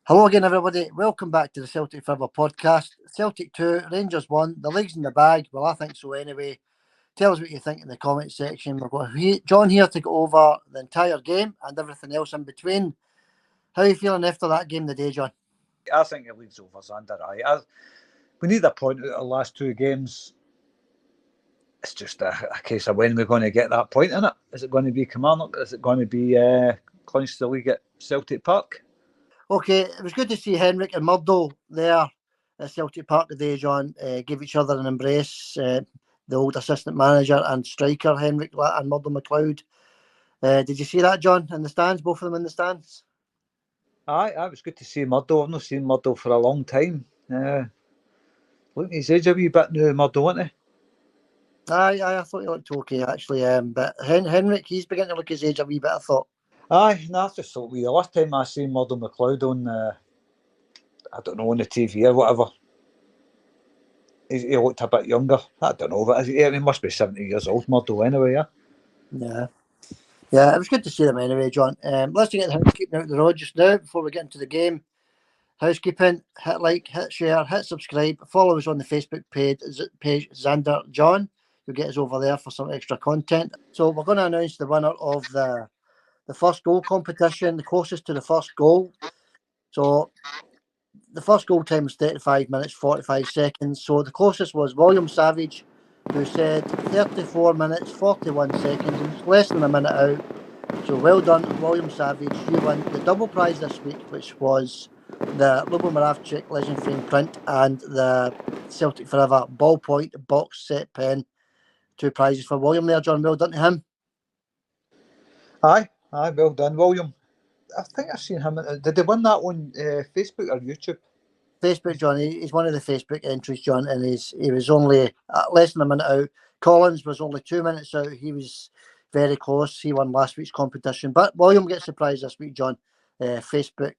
Hello again, everybody. Welcome back to the Celtic Forever podcast. Celtic 2, Rangers 1. The league's in the bag. Well, I think so anyway. Tell us what you think in the comment section. We've got John here to go over the entire game and everything else in between. How are you feeling after that game today, John? I think the league's over, Xander. We need a point out of the last two games. It's just a case of when we're going to get that point in it. Is it going to be Kilmarnock? Is it going to be clinch the league at Celtic Park? Okay, it was good to see Henrik and Murdo there at Celtic Park today, John. Give each other an embrace. The old assistant manager and striker, Henrik and Murdo McLeod. Did you see that, John, in the stands? Both of them in the stands? Aye, it was good to see Murdo. I've not seen Murdo for a long time. Look, his age a wee bit now, Murdo, wasn't he? Aye, I thought he looked okay, actually. But Henrik, he's beginning to look his age a wee bit, I thought. Aye, no, I just thought the last time I seen Murdo McLeod on, I don't know, on the TV or whatever, he looked a bit younger. I don't know, but he must be 70 years old, Murdo, anyway, yeah? Yeah, it was good to see them anyway, John. Let's get the housekeeping out the road just now before we get into the game. Housekeeping, hit like, hit share, hit subscribe, follow us on the Facebook page Xander John. You'll get us over there for some extra content. So we're going to announce the winner of the first goal competition, the closest to the first goal. So the first goal time was 35 minutes, 45 seconds. So the closest was William Savage, who said 34 minutes, 41 seconds, and less than a minute out. So well done, William Savage. You won the double prize this week, which was the Lubo Moravchik Legend Frame print and the Celtic Forever ballpoint box set pen. 2 prizes for William there, John. Well done to him. Aye, well done, William. I think I've seen him. Did they win that on Facebook or YouTube? Facebook, John. He's one of the Facebook entries, John, and he was only less than a minute out. Collins was only 2 minutes out. He was very close. He won last week's competition. But William gets the prize this week, John. Facebook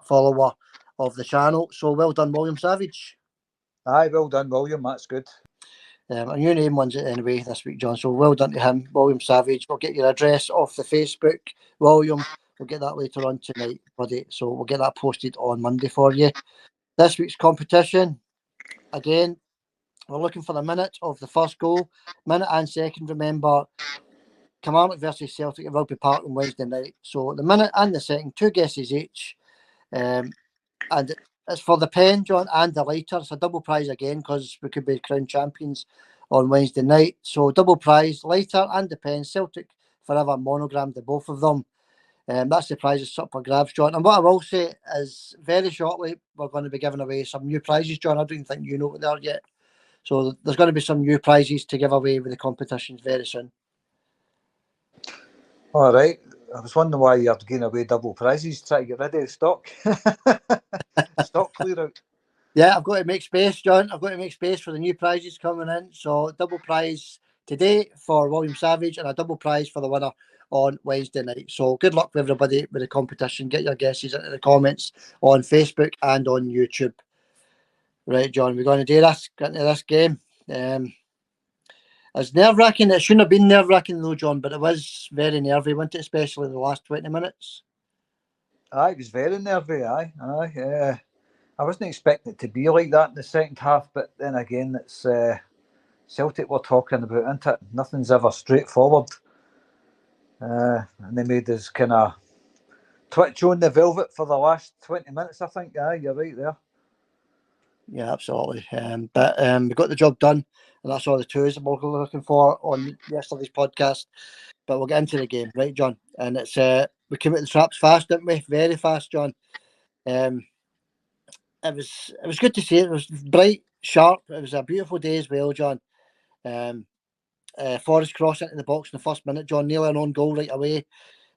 follower of the channel. So well done, William Savage. Aye, well done, William. That's good. And your name wins it anyway this week, John. So well done to him, William Savage. We'll get your address off the Facebook, William. We'll get that later on tonight, buddy. So we'll get that posted on Monday for you. This week's competition, again, we're looking for the minute of the first goal, minute and second. Remember, Kilmarnock versus Celtic at Rugby Park on Wednesday night. So the minute and the second, 2 guesses each. And it's for the pen, John, and the lighter. It's a double prize again because we could be crowned champions on Wednesday night. So double prize, lighter and the pen. Celtic Forever monogrammed the both of them. That's the prizes up for grabs, John. And what I will say is very shortly we're going to be giving away some new prizes, John. I don't think you know what they are yet. So there's going to be some new prizes to give away with the competitions very soon. All right. I was wondering why you're giving away double prizes, try to get rid of the stock. Stock clear out. Yeah, I've got to make space, John. I've got to make space for the new prizes coming in. So double prize today for William Savage and a double prize for the winner on Wednesday night. So good luck with everybody with the competition. Get your guesses into the comments on Facebook and on YouTube. Right, John, we're going to do this, get into this game. It's nerve-wracking. It shouldn't have been nerve-wracking though, John, but it was very nervy, wasn't it, especially the last 20 minutes? Aye, it was very nervy, aye. I wasn't expecting it to be like that in the second half, but then again, it's Celtic we're talking about, isn't it? Nothing's ever straightforward. And they made us kind of twitch on the velvet for the last 20 minutes, I think. Aye, you're right there. Yeah, absolutely. But we got the job done, and that's all the twos we're looking for on yesterday's podcast. But we'll get into the game, right, John? And it's we came at the traps fast, didn't we? Very fast, John. It was good to see it. It was bright, sharp. It was a beautiful day as well, John. Forrest cross into the box in the first minute, John. Nearly an own goal right away.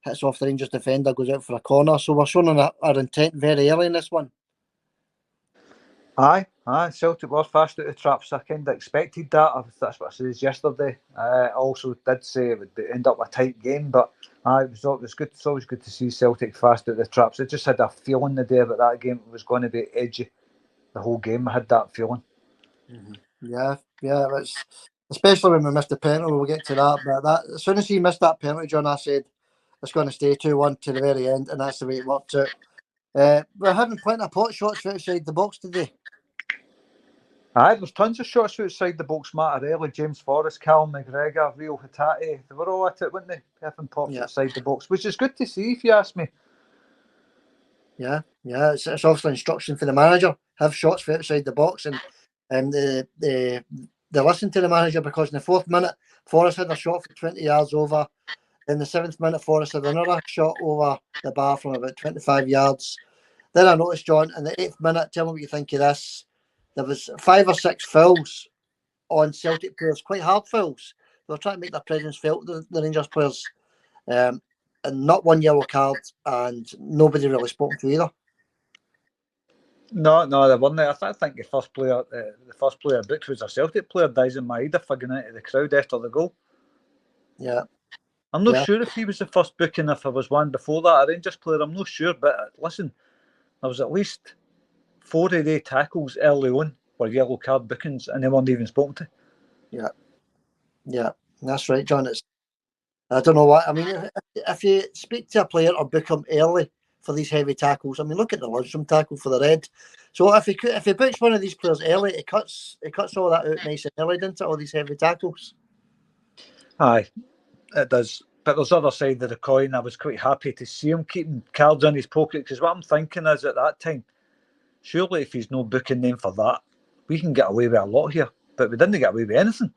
Hits off the Rangers defender, goes out for a corner. So we're showing our intent very early in this one. Aye, Celtic were fast out the traps. I kind of expected that. That's what I said yesterday. I also did say it would end up a tight game, but it was good. It's always good to see Celtic fast out the traps. I just had a feeling the day about that game it was going to be edgy. The whole game, I had that feeling. Mm-hmm. Yeah, it's especially when we missed the penalty. We'll get to that. But as soon as he missed that penalty, John, I said it's going to stay 2-1 to the very end, and that's the way it worked out. We're having plenty of pot shots outside the box today. Aye, there's tons of shots outside the box. Mattarelli, James Forrest, Callum McGregor, Rio Hatate. They were all at it, weren't they? Having pops outside the box, which is good to see, if you ask me. Yeah. It's obviously instruction for the manager. Have shots for outside the box, and they listened to the manager, because in the 4th minute, Forrest had a shot for 20 yards over. In the 7th minute, Forrest had another shot over the bar from about 25 yards. Then I noticed, John, in the 8th minute, tell me what you think of this. There was 5 or 6 fouls on Celtic players, quite hard fouls. They were trying to make their presence felt, the Rangers players. And not one yellow card, and nobody really spoken to either. No, they weren't. I think the first player booked was a Celtic player, Dyson Maeda, for going into the crowd after the goal. Yeah. I'm not sure if he was the first booking, if there was one before that, a Rangers player. I'm not sure, but listen, there was at least 4 of the tackles early on were yellow card bookings, and they weren't even spoken to. Yeah, that's right, John. I don't know what I mean. If you speak to a player or book him early for these heavy tackles, I mean, look at the Lundstrom tackle for the red. So if he books one of these players early, it cuts all that out nice and early, doesn't it? All these heavy tackles. Aye, it does. But there's the other side of the coin. I was quite happy to see him keeping cards in his pocket, because what I'm thinking is, at that time, surely if he's no booking them for that, we can get away with a lot here. But we didn't get away with anything.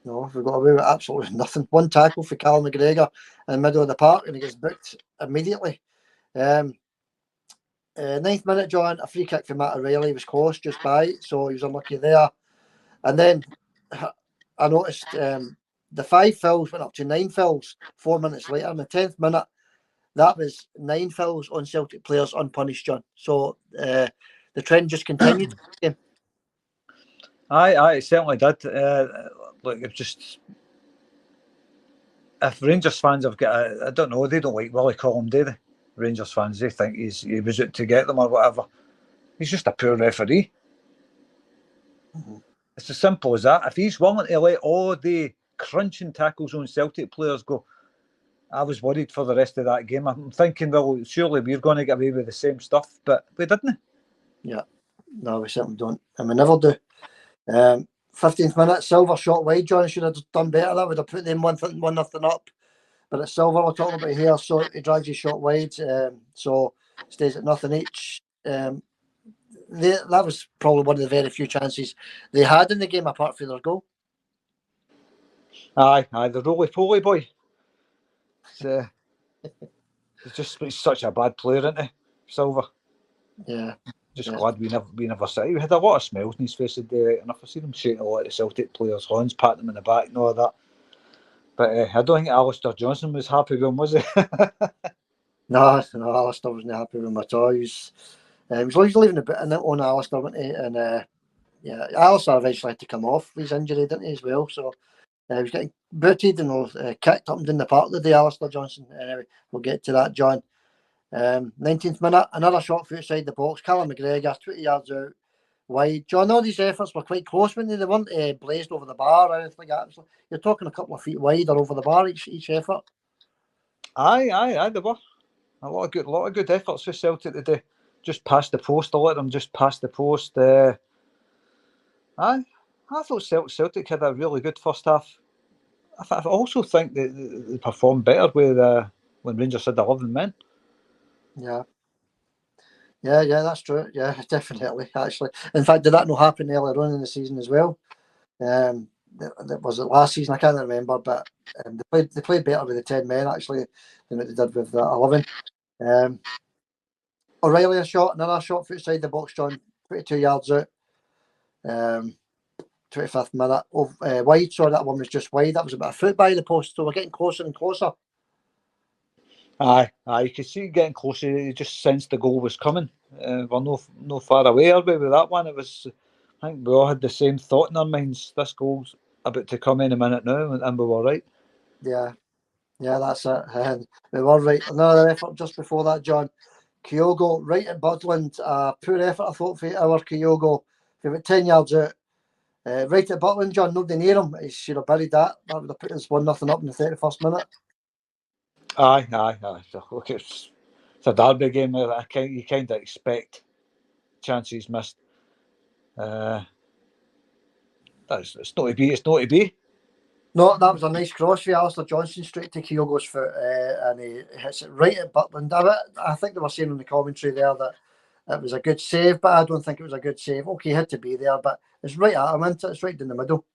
No, we got away with absolutely nothing. One tackle for Callum McGregor in the middle of the park, and he gets booked immediately. 9th minute, John, a free kick for Mattarelli. He was close just by, so he was unlucky there. And then I noticed the 5 fouls went up to 9 fouls 4 minutes later. In the 10th minute, that was 9 fouls on Celtic players unpunished, John. So the trend just continued. Aye, it certainly did. Look, it's just, if Rangers fans have got I don't know, they don't like Willie Collum, do they? Rangers fans, they think he was out to get them or whatever. He's just a poor referee. Mm-hmm. It's as simple as that. If he's willing to let all the crunching tackles on Celtic players go, I was worried for the rest of that game. I'm thinking, well, surely we're going to get away with the same stuff, but we didn't. Yeah, no, we certainly don't, and we never do. 15th minute, Silver shot wide. John should have done better. That would have put them 1-0 up. But it's Silver we're talking about here, so he drags his shot wide, so stays at nothing each. That was probably one of the very few chances they had in the game, apart from their goal. Aye, the roly-poly boy. He's such a bad player, isn't he, Silver? Yeah. Just glad we never saw. He had a lot of smiles on his face today, and if I seen him shaking a lot of Celtic players' hands, patting them in the back and all that. But I don't think Alistair Johnson was happy with him, was he? No, Alistair wasn't happy with him at all. He was leaving a bit in it on Alistair, wasn't he? And Alistair eventually had to come off his injury, didn't he, as well? So he was getting booted and kicked up and down the park the day, Alistair Johnson. Anyway, we'll get to that, John. 19th minute, another shot from outside the box. Callum McGregor, 20 yards out wide. John, all these efforts were quite close, when they weren't blazed over the bar or anything like that. You're talking a couple of feet wide or over the bar each effort. Aye, there were a lot of good efforts for Celtic today. Just past the post, a lot of them just past the post. I thought Celtic had a really good first half. I also think they performed better with when Rangers had 11 men. Yeah, that's true. Yeah, definitely. Actually, in fact, did that not happen earlier on in the season as well? That was it last season. I can't remember, but they played better with the 10 men actually than what they did with the 11. O'Reilly another shot outside the box, John, 22 yards out. 25th minute wide. So that one was just wide. That was about a foot by the post. So we're getting closer and closer. Aye, you could see it getting closer. You just sensed the goal was coming. We're no far away, are we, with that one? It was. I think we all had the same thought in our minds. This goal's about to come any minute now, and we were right. Yeah, that's it. And we were right. Another effort just before that, John. Kyogo right at Butland. Poor effort, I thought, for our Kyogo. He went 10 yards out. Right at Butland, John. Nobody near him. He should have buried that. That would have put us 1-0 up in the 31st minute. Aye. Look, it's a derby game. You kind of expect chances missed. It's not to be. It's not to be. No, that was a nice cross for Alistair Johnson straight to Kyogo's foot, and he hits it right at Butland. I think they were saying in the commentary there that it was a good save, but I don't think it was a good save. Okay, he had to be there, but it's right at him, isn't it? It's right in the middle.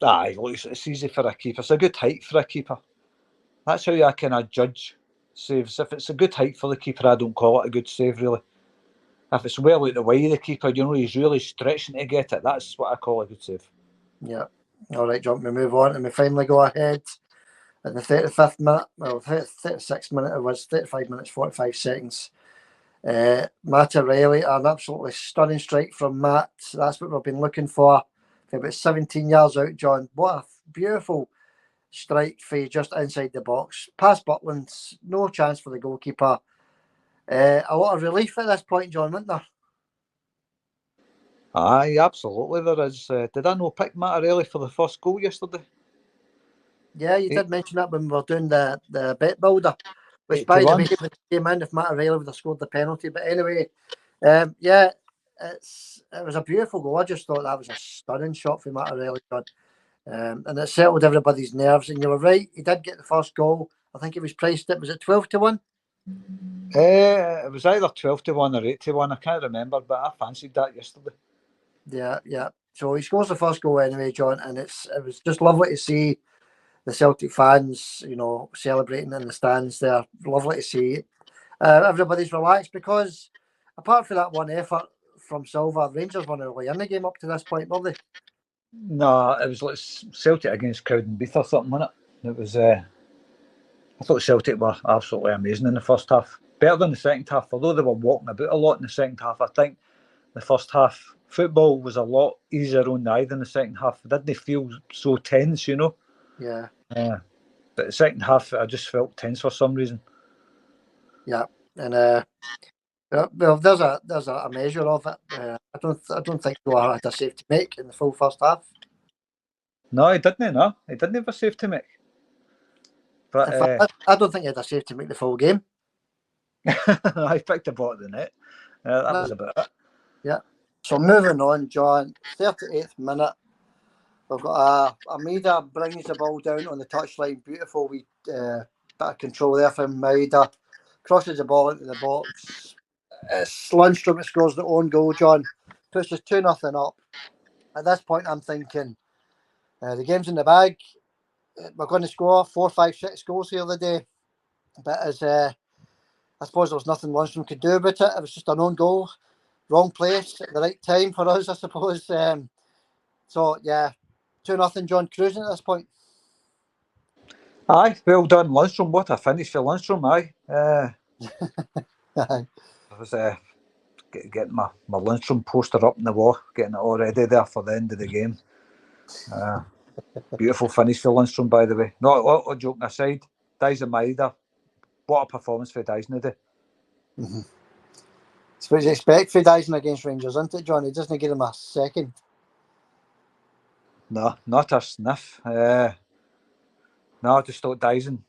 Aye, it's easy for a keeper. It's a good height for a keeper. That's how I kind of judge saves. If it's a good height for the keeper, I don't call it a good save, really. If it's well out the way of the keeper, he's really stretching to get it. That's what I call a good save. Yeah. All right, John, we move on and we finally go ahead at the 35th minute, well, 36th minute, it was 35 minutes, 45 seconds. Matt O'Reilly, an absolutely stunning strike from Matt. That's what we've been looking for about 17 yards out, John. What a beautiful strike for just inside the box. Past Butland, no chance for the goalkeeper. A lot of relief at this point, John, wasn't there? Aye, absolutely there is. Did I not pick Matt O'Reilly for the first goal yesterday? Yeah, you did mention that when we were doing the bet builder, which, 8 by to the 1. way, if it came in, if Matt O'Reilly would have scored the penalty. But anyway, yeah, it was a beautiful goal. I just thought that was a stunning shot for Matt O'Reilly, John. And it settled everybody's nerves. And you were right, he did get the first goal. I think he was priced it. Was it 12 to 1? It was either 12 to 1 or 8 to 1. I can't remember, but I fancied that yesterday. Yeah. So he scores the first goal anyway, John, and it was just lovely to see the Celtic fans, celebrating in the stands there. Lovely to see. Everybody's relaxed because apart from that one effort from Silva, Rangers weren't really in the game up to this point, were they? No, it was like Celtic against Cowdenbeath or something, wasn't it? It was. I thought Celtic were absolutely amazing in the first half. Better than the second half, although they were walking about a lot in the second half. I think the first half football was a lot easier on the eye than the second half. It didn't feel so tense, Yeah. But the second half, I just felt tense for some reason. Yeah, and well, there's a measure of it. I don't think Goa had a save to make in the full first half. No, he didn't. No, he didn't have a save to make. But In fact, I don't think he had a save to make the full game. I picked the ball at the net. That was about it. Yeah. So moving on, John. 38th minute. We've got Amida brings the ball down on the touchline. Beautiful wee bit of control there from Maida. Crosses the ball into the box. It's Lundstrom that scores the own goal, John. Puts us 2-0 up. At this point, I'm thinking the game's in the bag. We're going to score 4, 5, 6 goals here the day. But as I suppose there was nothing Lundstrom could do about it. It was just an own goal. Wrong place at the right time for us, I suppose. So, yeah, 2-0, John, cruising at this point. Aye, well done, Lundstrom. What a finish for Lundstrom, aye. I was getting my Lundstrom poster up in the wall, getting it all ready there for the end of the game. Beautiful finish for Lundstrom, by the way. Not a lot of joking aside, Dyson Maida, what a performance for Dyson today. Mm-hmm. It's what you expect for Dyson against Rangers, isn't it, John? He doesn't give him a second. No, not a sniff. No, I just thought Dyson,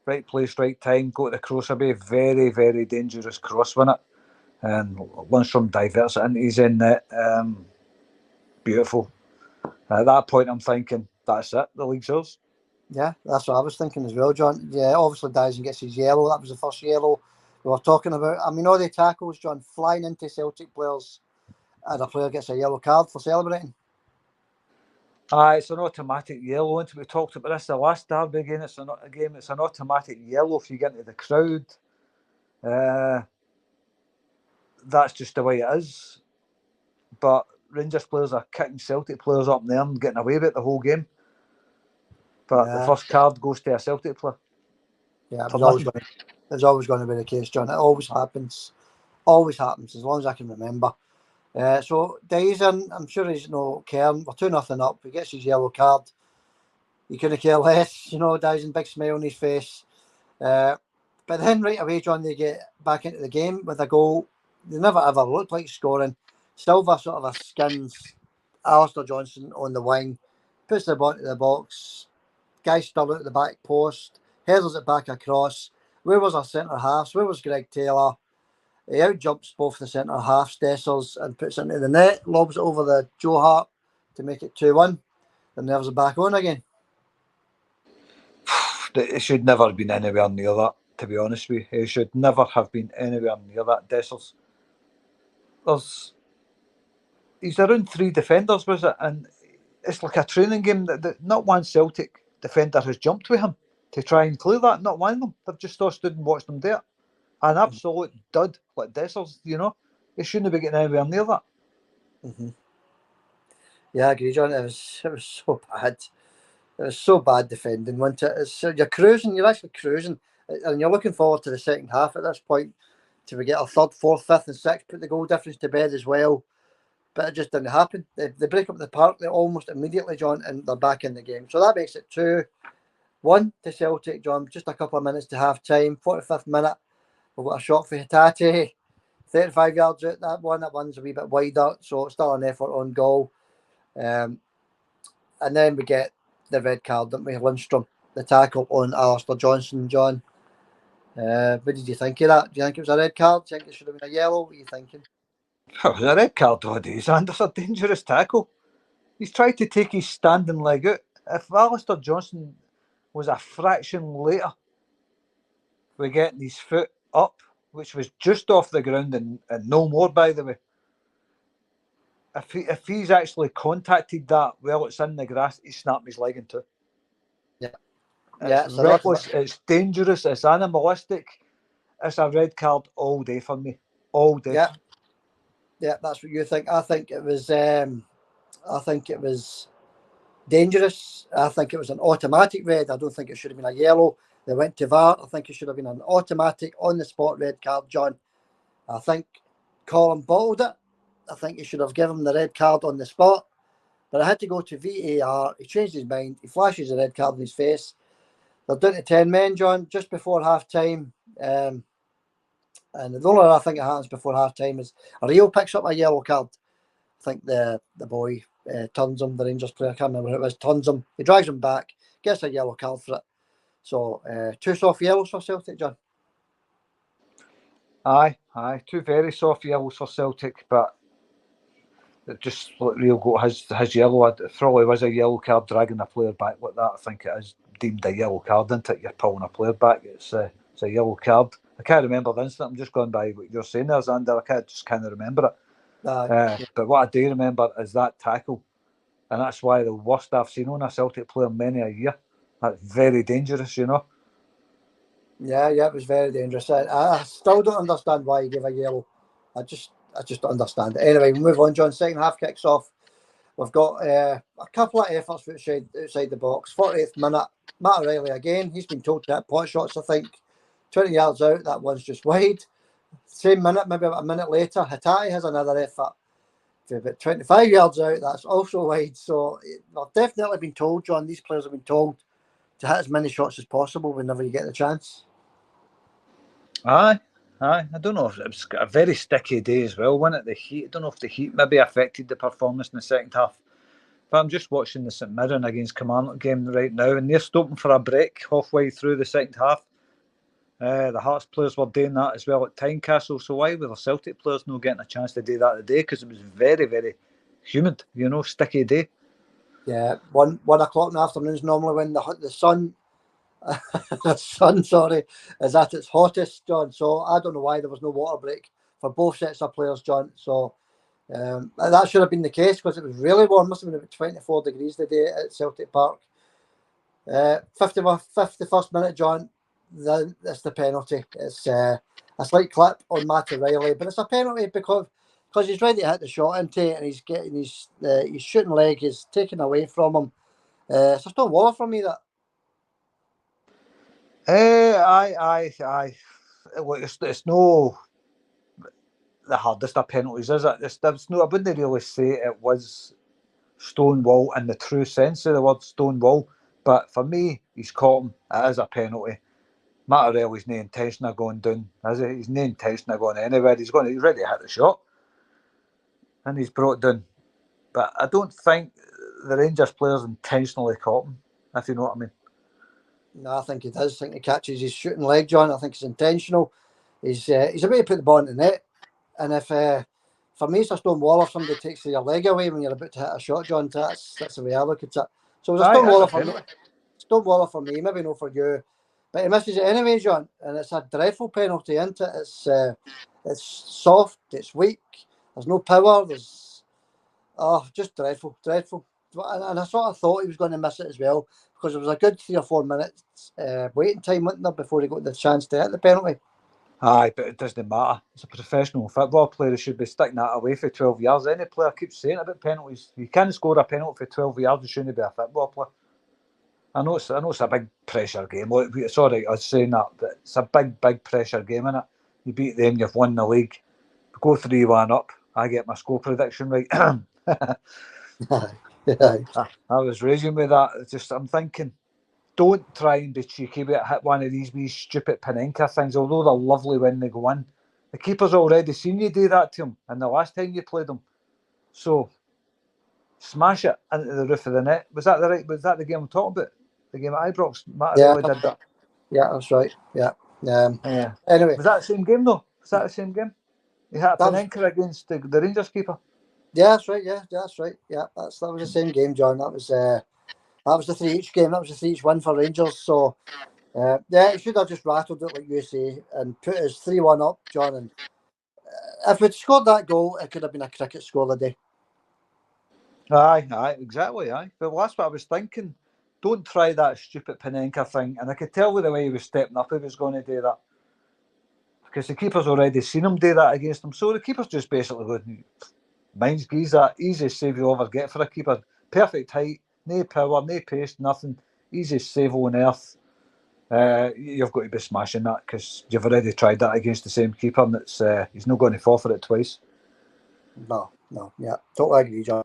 right place, right time, go to the crosser, very, very dangerous cross, wasn't it? And Lundstrom diverts it into his end net. Beautiful. At that point, I'm thinking, that's it, the league's ours. Yeah, that's what I was thinking as well, John. Yeah, obviously Dyson gets his yellow. That was the first yellow we were talking about. I mean, all the tackles, John, flying into Celtic players, and a player gets a yellow card for celebrating. Aye, it's an automatic yellow. And we talked about this the last derby again. It's an automatic yellow if you get into the crowd. That's just the way it is. But Rangers players are kicking Celtic players up there and getting away with it the whole game. But the first card goes to a Celtic player. Yeah, it was always going to be the case, John. It always happens. Always happens, as long as I can remember. So Dyson, I'm sure he's no caring. We're 2-0 up. He gets his yellow card. He couldn't care less. Dyson, big smile on his face. But then right away, John, they get back into the game with a goal. They never ever looked like scoring. Silva sort of skins Alistair Johnson on the wing, puts the ball into the box. Guy still out at the back post, headers it back across. Where was our centre halves? Where was Greg Taylor? He outjumps both the centre halves, Dessers, and puts it into the net, lobs it over the Joe Hart to make it 2-1. The nerves are back on again. It should never have been anywhere near that, to be honest with you. It should never have been anywhere near that, Dessers. He's around 3 defenders, was it? And it's like a training game that not one Celtic defender has jumped with him to try and clear that. Not one of them. They've just all stood and watched him do it. An absolute dud like Dessers, he shouldn't be getting anywhere near that. Mm-hmm. Yeah, I agree, John. It was so bad. It was so bad defending, wasn't it? You're cruising, you're actually cruising, and you're looking forward to the second half at this point to get a third, fourth, fifth, and sixth, put the goal difference to bed as well. But it just didn't happen. They break up the park almost immediately, John, and they're back in the game. So that makes it 2-1 to Celtic, John. Just a couple of minutes to half time, 45th minute. We've got a shot for Hatate, 35 yards out. That one's a wee bit wider, so it's still an effort on goal. And then we get the red card, don't we? Lindstrom, the tackle on Alistair Johnson, John. What did you think of that? Do you think it was a red card? Do you think it should have been a yellow? What are you thinking? It was a red card all days, and it's a dangerous tackle. He's tried to take his standing leg out. If Alistair Johnson was a fraction later with getting his foot up, which was just off the ground and no more, by the way, if he's actually contacted that while it's in the grass, he snapped his leg in two. Yeah. It's reckless, it's dangerous, it's animalistic. It's a red card all day for me. All day. Yeah, that's what you think. I think it was dangerous. I think it was an automatic red. I don't think it should have been a yellow. They went to VAR. I think it should have been an automatic on the spot red card, John. I think Colin bottled it. I think he should have given him the red card on the spot. But I had to go to VAR. He changed his mind. He flashes a red card in his face. They're down to 10 men, John, just before half time. And the only other thing that happens before half time is Rio picks up a yellow card. I think the boy turns him, the Rangers player, I can't remember who it was, turns him. He drags him back, gets a yellow card for it. So 2 soft yellows for Celtic, John. Aye. 2 very soft yellows for Celtic, but it just like Rio got his yellow. It probably was a yellow card dragging a player back like that. I think it is deemed a yellow card, isn't it? You're pulling a player back. It's a yellow card. I can't remember the incident. I'm just going by what you're saying there, Xander. I just can't remember it. But what I do remember is that tackle, and that's why the worst I've seen on a Celtic player many a year. That's very dangerous, Yeah, it was very dangerous. I still don't understand why he gave a yellow. I just don't understand it. Anyway, we move on, John. Second half kicks off. We've got a couple of efforts outside the box. 40th minute, Matt O'Reilly again. He's been told to hit pot shots, I think. 20 yards out, that one's just wide. Same minute, maybe about a minute later, Hatate has another effort. About 25 yards out, that's also wide. So they've definitely been told, John, these players have been told to hit as many shots as possible whenever you get the chance. Aye. I don't know if it was a very sticky day as well, wasn't it? The heat, I don't know if the heat maybe affected the performance in the second half. But I'm just watching the St Mirren against Kilmarnock game right now, and they're stopping for a break halfway through the second half. The Hearts players were doing that as well at Tynecastle, so why were the Celtic players not getting a chance to do that today? Because it was very, very humid, sticky day. Yeah, 1 o'clock in the afternoon is normally when the sun, is at its hottest, John. So I don't know why there was no water break for both sets of players, John. So that should have been the case because it was really warm. Must have been about 24 degrees today at Celtic Park. 51st minute, John. That's the penalty. It's a slight clip on Matt O'Reilly, but it's a penalty because he's ready to hit the shot into it, and he's getting his shooting leg is taken away from him. It's a stone wall for me, that. Aye. Look, it's no the hardest of penalties, is it? It's no, I wouldn't really say it was Stonewall in the true sense of the word Stonewall, but for me, he's caught him. It is a penalty. Matt O'Reilly's no intention of going down, is it? He's no intention of going anywhere. He's ready to hit the shot, and he's brought down. But I don't think the Rangers players intentionally caught him, if you know what I mean. No, I think he does. I think he catches his shooting leg, John. I think it's intentional. He's about to put the ball in the net. And if for me, it's a stone wall if somebody takes your leg away when you're about to hit a shot, John. That's the way I look at it. So it was a stone waller for me. Stone waller for me, maybe not for you. But he misses it anyway, John. And it's a dreadful penalty, isn't it? It's soft, it's weak, there's no power, just dreadful. And I sort of thought he was going to miss it as well, because there was a good 3 or 4 minutes waiting time, wasn't there, before he got the chance to hit the penalty. Aye, but it doesn't matter. It's a professional football player. He should be sticking that away for 12 yards. Any player keeps saying about penalties. You can't score a penalty for 12 yards. You shouldn't be a football player. I know it's a big pressure game. It's all right, I was saying that, but it's a big pressure game, innit? You beat them, you've won the league. Go 3-1 up. I get my score prediction right. I was raging with that. I'm thinking, don't try and be cheeky with it. Hit one of these wee stupid Panenka things, although they're lovely when they go in. The keeper's already seen you do that to him, and the last time you played him. So, smash it into the roof of the net. Was that the game I'm talking about? The game at Ibrox? Matt really did that. Yeah, that's right. Yeah. Anyway. Was that the same game though? Was that the same game? He had a Panenka against the Rangers keeper. Yeah, that's right. Yeah, that's right. Yeah, that was the same game, John. That was the 3-each game. That was the 3-each win for Rangers. So, he should have just rattled it, like you say, and put us 3-1 up, John. And if we'd scored that goal, it could have been a cricket score of the day. Aye, exactly. Aye, but that's what I was thinking. Don't try that stupid Panenka thing. And I could tell with the way he was stepping up, he was going to do that, because the keeper's already seen him do that against him. So the keeper's just basically going, mine's that easiest save you'll ever get for a keeper. Perfect height, no power, no pace, nothing. Easiest save on earth. You've got to be smashing that, because you've already tried that against the same keeper, and he's not going to fall for it twice. No, yeah, totally agree, John.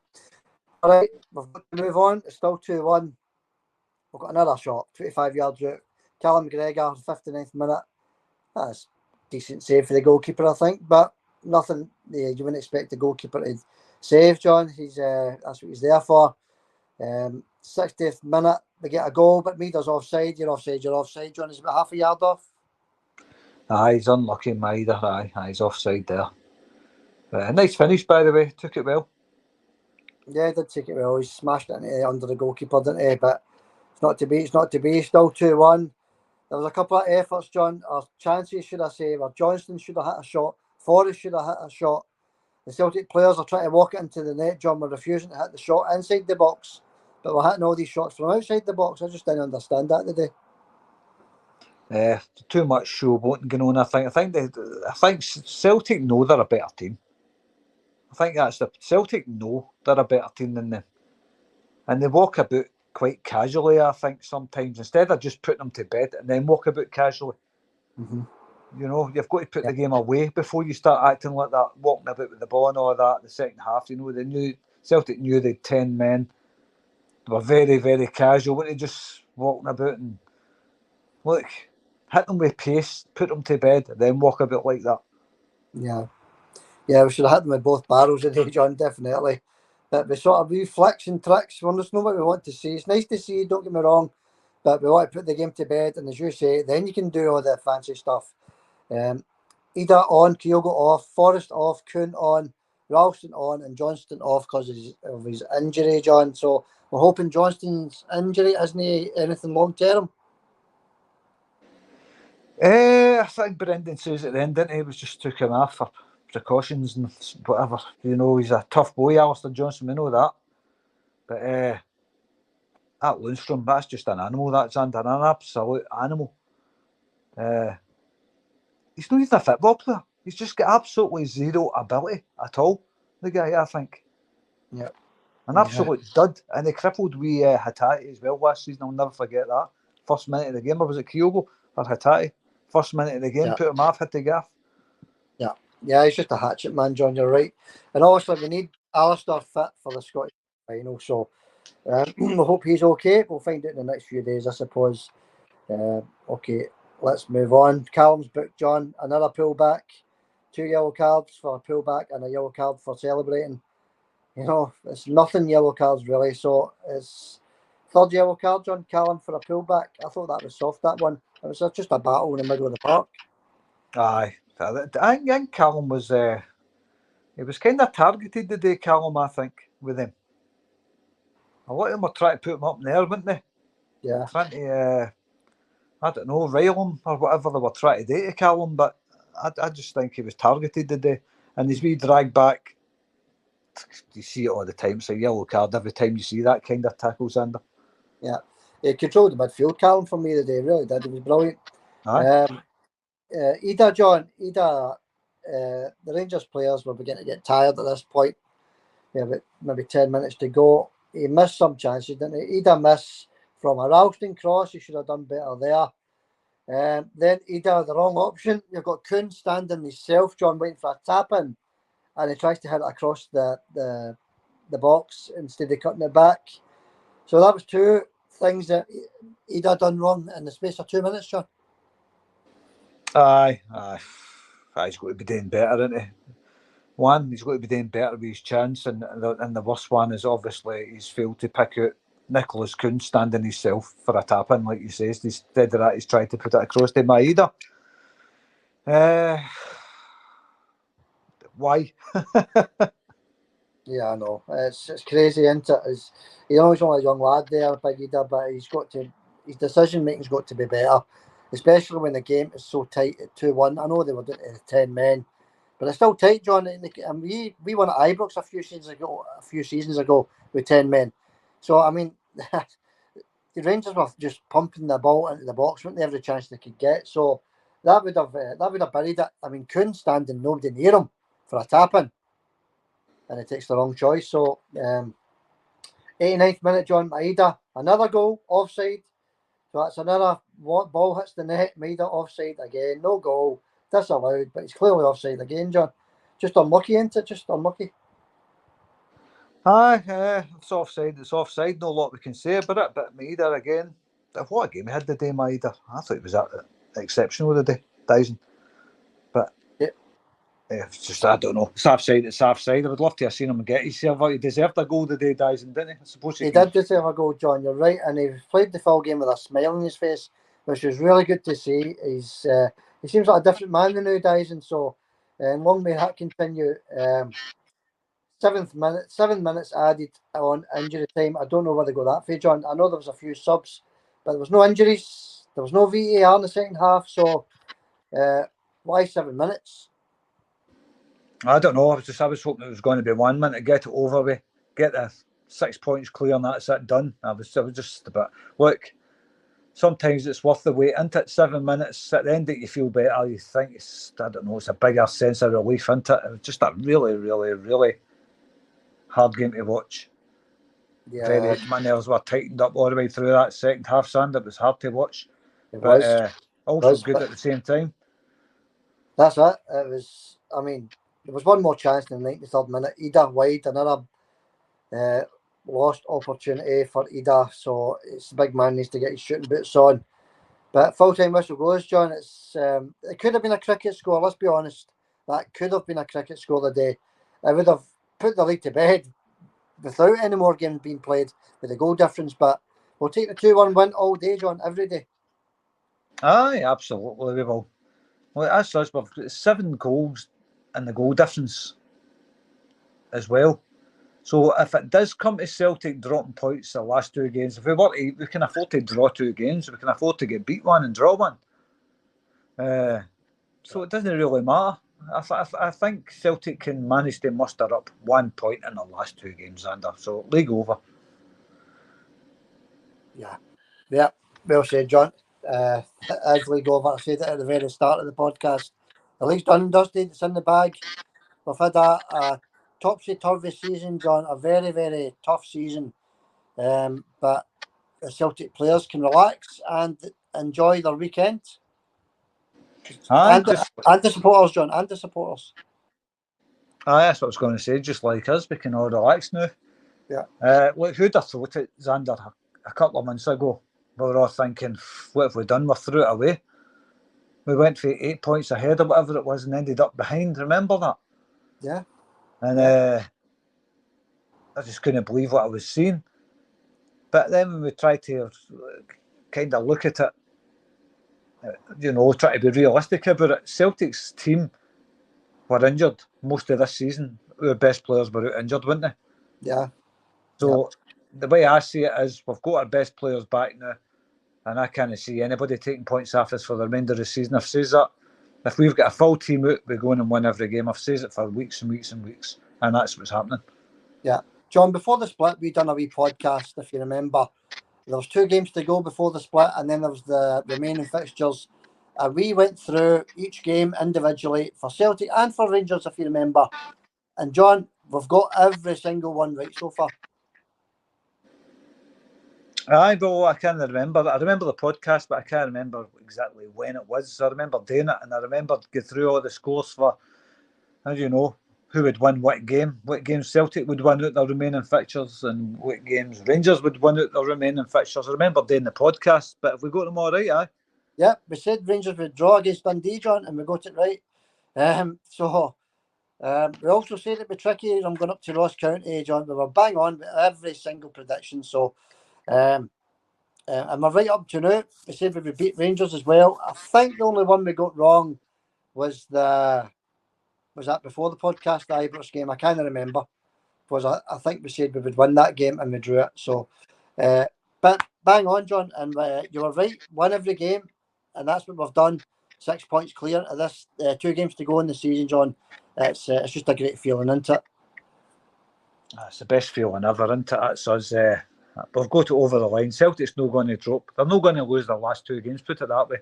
All right, we've got to move on. It's still 2-1. We've got another shot, 25 yards out. Callum McGregor, 59th minute. That's decent save for the goalkeeper, I think, but nothing you wouldn't expect the goalkeeper to save, John. That's what he's there for. 60th minute, they get a goal, but Maida's offside. You're offside, John. He's about half a yard off. Aye, he's unlucky, Maida. Aye, he's offside there. Nice finish, by the way. Took it well. Yeah, he did take it well. He smashed it under the goalkeeper, didn't he? But it's not to be. Still 2-1. There was a couple of efforts, John, or chances, should I say, where Johnston should have hit a shot, Forrest should have hit a shot. The Celtic players are trying to walk it into the net, John. We're refusing to hit the shot inside the box, but we're hitting all these shots from outside the box. I just didn't understand that today. Too much showboating going on. I think Celtic know they're a better team. I think that's the Celtic know they're a better team than them, and they walk about quite casually. I think sometimes, instead of just putting them to bed and then walk about casually. Mm-hmm. You know, you've got to put the game away before you start acting like that, walking about with the ball and all that. The second half, you know, Celtic knew they had 10 men. They were very, very casual. Weren't they just walking about and look, hit them with pace, put them to bed, and then walk about like that. Yeah, we should have hit them with both barrels today, John, definitely. But we sort of flicks and tricks. Well, that's not what we want to see. It's nice to see, don't get me wrong, but we want to put the game to bed, and as you say, then you can do all the fancy stuff. Ida on, Kyogo off, Forrest off, Kuhn on, Ralston on, and Johnston off because of his injury, John. So we're hoping Johnston's injury isn't anything long term. I think Brendan says at the end, didn't he? Was just took him off for precautions and whatever. You know, he's a tough boy, Alistair Johnson. We know that. But that Lundstrom, that's just an animal. That's an absolute animal. He's not even a football player. He's just got absolutely zero ability at all. The guy, I think. Yeah. An absolute dud. And he crippled with Hatate as well last season. I'll never forget that. First minute of the game, or was it Kyogo or Hatate? First minute of the game, put him off, hit the gaff. Yeah, he's just a hatchet man, John. You're right. And obviously, we need Alistair fit for the Scottish final. So we hope he's okay. We'll find out in the next few days, I suppose. Okay, let's move on. Callum's booked, John. Another pullback. 2 yellow cards for a pullback and a yellow card for celebrating. You know, it's nothing yellow cards really. So it's third yellow card, John Callum, for a pullback. I thought that was soft, that one. It was just a battle in the middle of the park. Aye. I think Callum was... he was kind of targeted today, Callum, I think, with him. A lot of them were trying to put him up there, weren't they? Yeah. Trying to, I don't know, rile him or whatever they were trying to do to Callum, but I just think he was targeted today. And his wee drag back, you see it all the time. It's a yellow card every time you see that kind of tackle, Xander. Yeah. He controlled the midfield, Callum, for me today, really did. He was brilliant. Aye. John, the Rangers players were beginning to get tired at this point. Yeah, but maybe 10 minutes to go. He missed some chances, didn't he? Ida missed from a Ralston cross. He should have done better there. Then Ida had the wrong option. You've got Kuhn standing himself, John, waiting for a tap in, and he tries to hit it across the box instead of cutting it back. So that was two things that Ida done wrong in the space of 2 minutes, John. Aye. He's got to be doing better, isn't he? One, he's got to be doing better with his chance, and the worst one is obviously he's failed to pick out Nicholas Kuhn standing himself for a tap in, like you say. Instead of that, he's tried to put it across to Maeda. Why? Yeah, I know. It's crazy, isn't it? He's always only a young lad there, Big Ida, but his decision making's got to be better, especially when the game is so tight at 2-1. I know they were down to 10 men, but it's still tight, John. And we won at Ibrox a few seasons ago with 10 men. So I mean, the Rangers were just pumping the ball into the box, weren't they, every chance they could get. So that would have buried it. I mean, Kuhn standing nobody near him for a tap in, and he takes the wrong choice. So 89th minute, John, Maeda, another goal, offside. So that's another ball hits the net, Maeda offside again, no goal, disallowed, but he's clearly offside again, John. Just unlucky, isn't it? Just unlucky. Aye, it's offside. It's offside. No lot we can say about it. But Maeda again. What a game he had today, Maeda. I thought he was exceptional today, Dyson. But it's just, I don't know. It's offside. It's offside. I would love to have seen him get himself out. He deserved a goal today, Dyson, didn't he? I suppose he did deserve a goal, John. You're right, and he played the full game with a smile on his face, which was really good to see. He seems like a different man than now, Dyson. So long may that continue. 7 minutes added on injury time. I don't know where they got that for, John. I know there was a few subs, but there was no injuries. There was no VAR in the second half. So why 7 minutes? I don't know. I was hoping it was going to be 1 minute, get it over with, get the 6 points clear, and that's it, done. I was just a bit. Look, sometimes it's worth the wait. Into 7 minutes, at the end, you feel better. You think it's a bigger sense of relief. Into it, it was just a really, really, really hard game to watch. Yeah, My nerves were tightened up all the way through that second half, Sand. It was hard to watch, but also good at the same time. That's it. It was. I mean, there was one more chance in the 93rd minute. Ida wide, another lost opportunity for Ida. So it's the big man needs to get his shooting boots on. But full time whistle goes, John. It could have been a cricket score. Let's be honest. That could have been a cricket score today. I would have put the league to bed without any more games being played with a goal difference. But we'll take the 2-1 win all day, John, every day. Aye, absolutely, we will. Well, as such, we've got 7 goals and the goal difference as well. So if it does come to Celtic dropping points the last 2 games, if we can afford to draw 2 games, we can afford to get beat 1 and draw 1. So it doesn't really matter. I think Celtic can manage to muster up 1 point in the last 2 games, Xander. So league over. Yeah, well said, John. As league over, I said it at the very start of the podcast. The league's done and dusted. It's in the bag. We've had a topsy-turvy season, John. A very, very tough season. But the Celtic players can relax and enjoy their weekend. And the supporters, John, and the supporters. Aye, that's what I was going to say. Just like us, we can all relax now. Yeah. Look, who'd have thought it, Xander, a couple of months ago? We were all thinking, what have we done? We threw it away. We went for 8 points ahead or whatever it was and ended up behind. Remember that? Yeah. And I just couldn't believe what I was seeing. But then when we try to kind of look at it, try to be realistic about it, Celtic's team were injured most of this season. Our best players were out injured, weren't they? Yeah. So the way I see it is we've got our best players back now, and I can't see anybody taking points off us for the remainder of the season. I've said that. If we've got a full team out, we go in and win every game. I've said it for weeks and weeks and weeks, and that's what's happening. Yeah. John, before the split, we done a wee podcast, if you remember. There was 2 games to go before the split, and then there was the remaining fixtures. We went through each game individually for Celtic and for Rangers, if you remember. And John, we've got every single one right so far. Well, I can't remember. I remember the podcast, but I can't remember exactly when it was. I remember doing it, and I remember going through all the scores for, how do you know, who would win what games Celtic would win out their remaining fixtures, and what games Rangers would win out their remaining fixtures. I remember doing the podcast, but have we got them all right, aye? Yeah, we said Rangers would draw against Dundee, John, and we got it right. We also said it'd be tricky. I'm going up to Ross County, John. We were bang on with every single prediction. So, and we're right up to now. We said we would beat Rangers as well. I think the only one we got wrong was that before the podcast, the Ibrox game? I can't remember. I think we said we would win that game and we drew it. So, but bang on, John, and you were right. Win every game, and that's what we've done. 6 points clear of this. 2 games to go in the season, John. It's just a great feeling, isn't it? It's the best feeling ever, isn't it? That's us. We've got it over the line. Celtic's not going to drop. They're not going to lose their last 2 games, put it that way.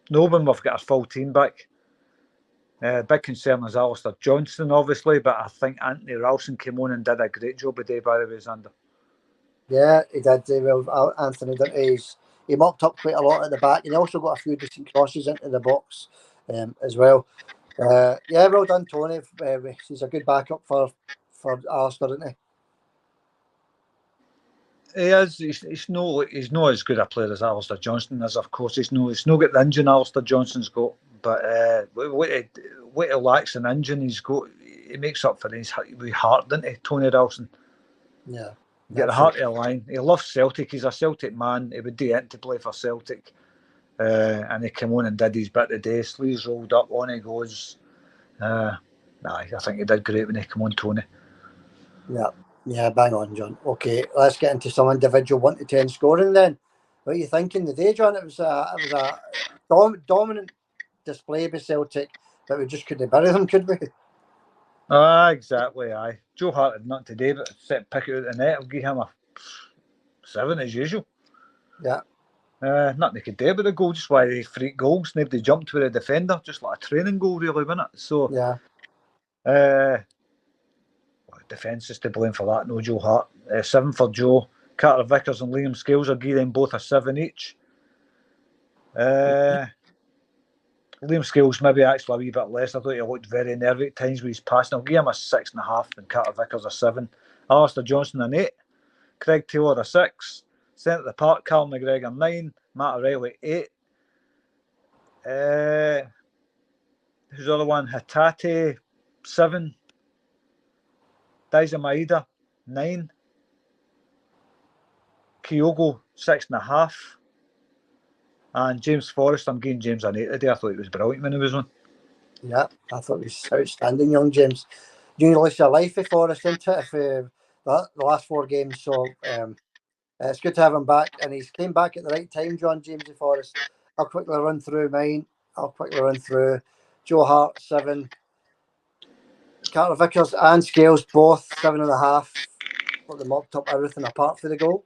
No one, we've got our full team back. Big concern is Alistair Johnston, obviously, but I think Anthony Ralston came on and did a great job today, by the way, Xander. Yeah, he did. Well, Anthony did. He mopped up quite a lot at the back, and he also got a few decent crosses into the box as well. Yeah, well done, Tony. He's a good backup for Alistair, isn't he? He is. He's not as good a player as Alistair Johnston is, of course. He's not got the engine Alistair Johnston's got, but what he lacks in engine, he's got. He makes up for his heart, doesn't he, Tony Ralston? Yeah. Get the heart of the line. He loves Celtic. He's a Celtic man. He would do anything to play for Celtic. And he came on and did his bit today. Sleeves rolled up, on he goes. I think he did great when he came on, Tony. Yeah, bang on, John. Okay, let's get into some individual 1 to 10 scoring then. What are you thinking today, John? It was a dominant display by Celtic, but we just couldn't bury them, could we? Exactly, aye. Joe Hart had nothing today, but set pick it out the net. I'll give him a 7 as usual. Yeah. Nothing they could do about the goal, just why they freak goals. Nobody jumped with a defender, just like a training goal, really, wasn't it? So, yeah. Defence is to blame for that, no Joe Hart. 7 for Joe. Carter Vickers and Liam Scales, I'll give them both a 7 each. Liam Scales maybe actually a wee bit less. I thought he looked very nervy at times with his passing. I'll give him a 6.5 and Carter Vickers a 7. Alistair Johnston an 8. Craig Taylor a 6. Centre at the Park, Cal McGregor 9. Matt O'Reilly 8. Who's the other one? Hatate 7. Daiza Maeda 9. Kyogo 6.5. And James Forrest, I'm giving James an 8 today. I thought he was brilliant when he was on. Yeah, I thought he was outstanding, young James. You lost your life for us, isn't it? If the last 4 games, so it's good to have him back, and he's came back at the right time, John James Forrest. I'll quickly run through mine. Joe Hart 7, Carter Vickers and Scales both 7.5. But they mopped up everything apart for the goal.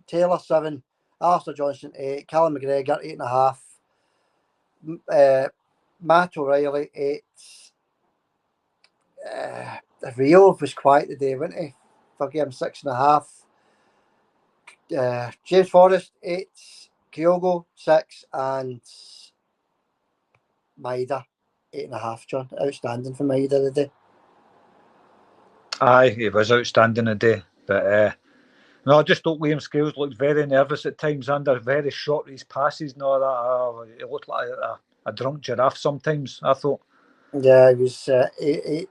Taylor 7, Alistair Johnston 8, Callum McGregor 8.5, Matt O'Reilly 8. Rio was quiet today, wasn't he? I'll give him 6.5. James Forrest 8, Kyogo 6, and Maeda 8.5. John, outstanding for Maeda today. Aye, he was outstanding today, but no, I just thought Liam Scales looked very nervous at times, under very short his passes and all that. He looked like a drunk giraffe sometimes, I thought. Yeah, he was. It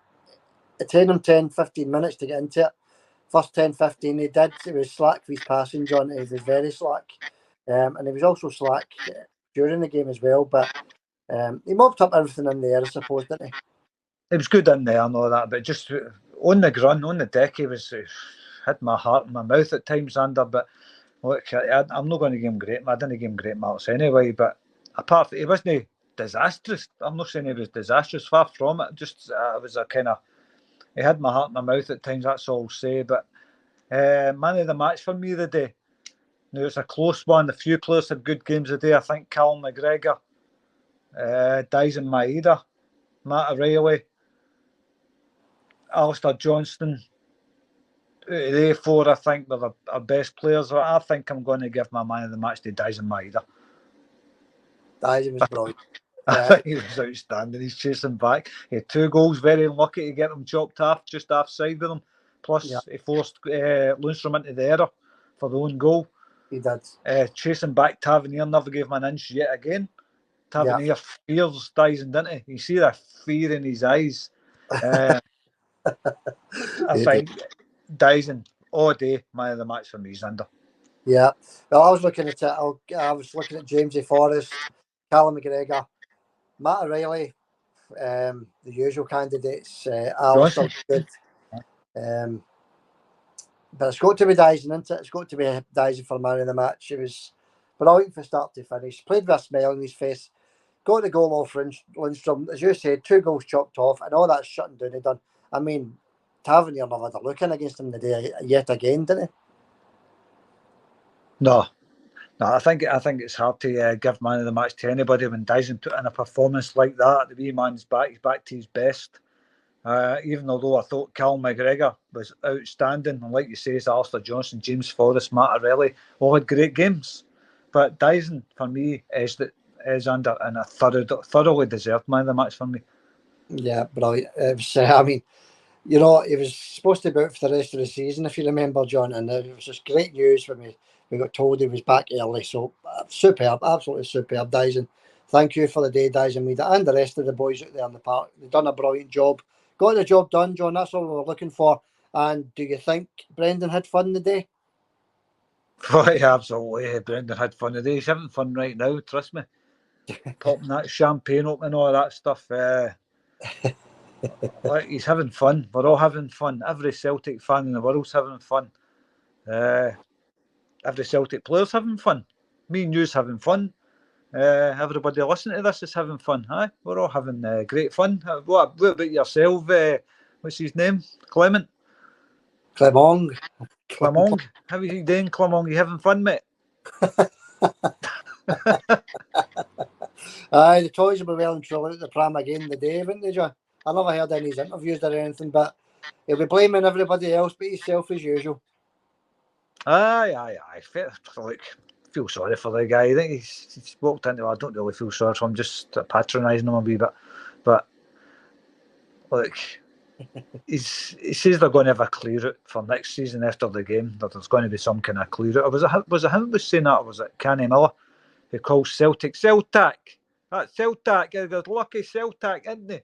took him 10, 15 minutes to get into it. first 10-15 he was slack with his passing, John. He was very slack. And he was also slack during the game as well. But he mopped up everything in there, I suppose, didn't he? He was good in there and all that, but just on the ground, on the deck, he had my heart in my mouth at times, Under. But look, I'm not going to give him great. I didn't give him great marks anyway. But apart from, he wasn't disastrous. I'm not saying he was disastrous. Far from it. Just it was a kind of, he had my heart in my mouth at times. That's all I'll say. But man of the match for me the day. Now it's a close one. A few players had good games today. I think Callum McGregor, Dyson Maeda, Matt O'Reilly, Alistair Johnston. They four, I think, were our best players. I think I'm going to give my man of the match to Dyson Maeda. Dyson was brilliant. I think he was outstanding. He's chasing back. He had 2 goals, very unlucky to get them chopped off, just offside with him. Plus, he forced Lundstrom into the error for the own goal. He did. Chasing back Tavernier, never gave him an inch yet again. Tavernier fears Dyson, didn't he? You see that fear in his eyes. I think Dyson, all day, man of the match for me, Xander. Yeah. Well, I was looking at it. I was looking at Jamesy Forrest, Callum McGregor, Matt O'Reilly, the usual candidates. Alistair good. But it's got to be Dyson, isn't it? It's got to be Dyson for man of the match. It was brilliant from start to finish. Played with a smile on his face. Got the goal off Lundstrom. As you said, 2 goals chopped off, and all that shutting down he done. I mean, Tavernier never had a look in against him today yet again, didn't he? No, I think it's hard to give man of the match to anybody when Dyson put in a performance like that. The wee man's back. He's back to his best. Even although I thought Callum McGregor was outstanding, and like you say, Alistair Johnston, James Forrest, Matt O'Reilly all had great games. But Dyson, for me, is under and a thoroughly deserved man of the match for me. Yeah, brilliant. It was, I mean, you know, he was supposed to be out for the rest of the season, if you remember, John, and it was just great news when we got told he was back early. So superb, absolutely superb, Dyson. Thank you for the day, Dyson Meada, and the rest of the boys out there in the park. They've done a brilliant job. Got the job done, John. That's all we were looking for. And do you think Brendan had fun today? Oh, yeah, absolutely. Brendan had fun today. He's having fun right now, trust me. Popping that champagne open and all that stuff. Like, he's having fun. We're all having fun. Every Celtic fan in the world's having fun. Every Celtic player's having fun. Me and you's having fun. Everybody listening to this is having fun. We're all having great fun. What about yourself? What's his name? Clement? Clemong. How are you doing, Clemong? You having fun, mate? Aye, the toys will be well and truly at the pram again today, haven't they, John? I never heard any of his interviews or anything, but he'll be blaming everybody else but himself as usual. Aye. Look, feel sorry for the guy. I think he's walked into. I don't really feel sorry for him, just patronising him a wee bit. But look, he says they're going to have a clear out for next season after the game. That there's going to be some kind of clear out. Was it him who was saying that, or was it Kenny Miller who calls Celtic? That's Celtic. They're lucky Celtic, isn't they?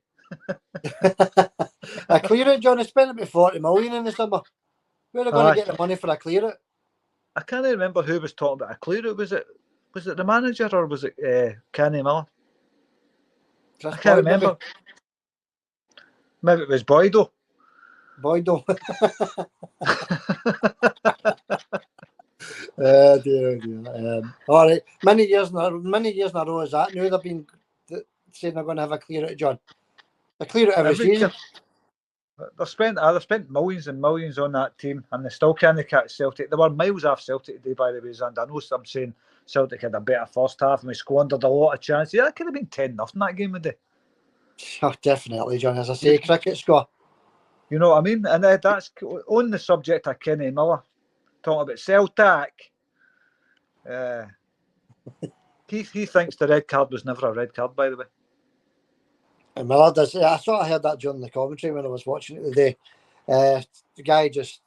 A clear out, John. I spent about 40 million in the summer. Where are they going to get the money for a clear out? I can't remember who was talking about a clear out. Was it the manager or was it Kenny Miller? I can't remember. Maybe it was Boydo. Dear. All right. Many years in a row is that now they've been saying they're going to have a clear out, John. A clear out every season. They've spent millions and millions on that team, and they still can't catch Celtic. They were miles off Celtic today, by the way, and I know I'm saying Celtic had a better first half and we squandered a lot of chances. Yeah, it could have been 10-0 that game today. Oh, definitely, John. As I say, cricket score. You know what I mean? And that's on the subject of Kenny Miller talking about Celtic. He thinks the red card was never a red card, by the way. And Miller does. I thought I heard that during the commentary when I was watching it today. The guy just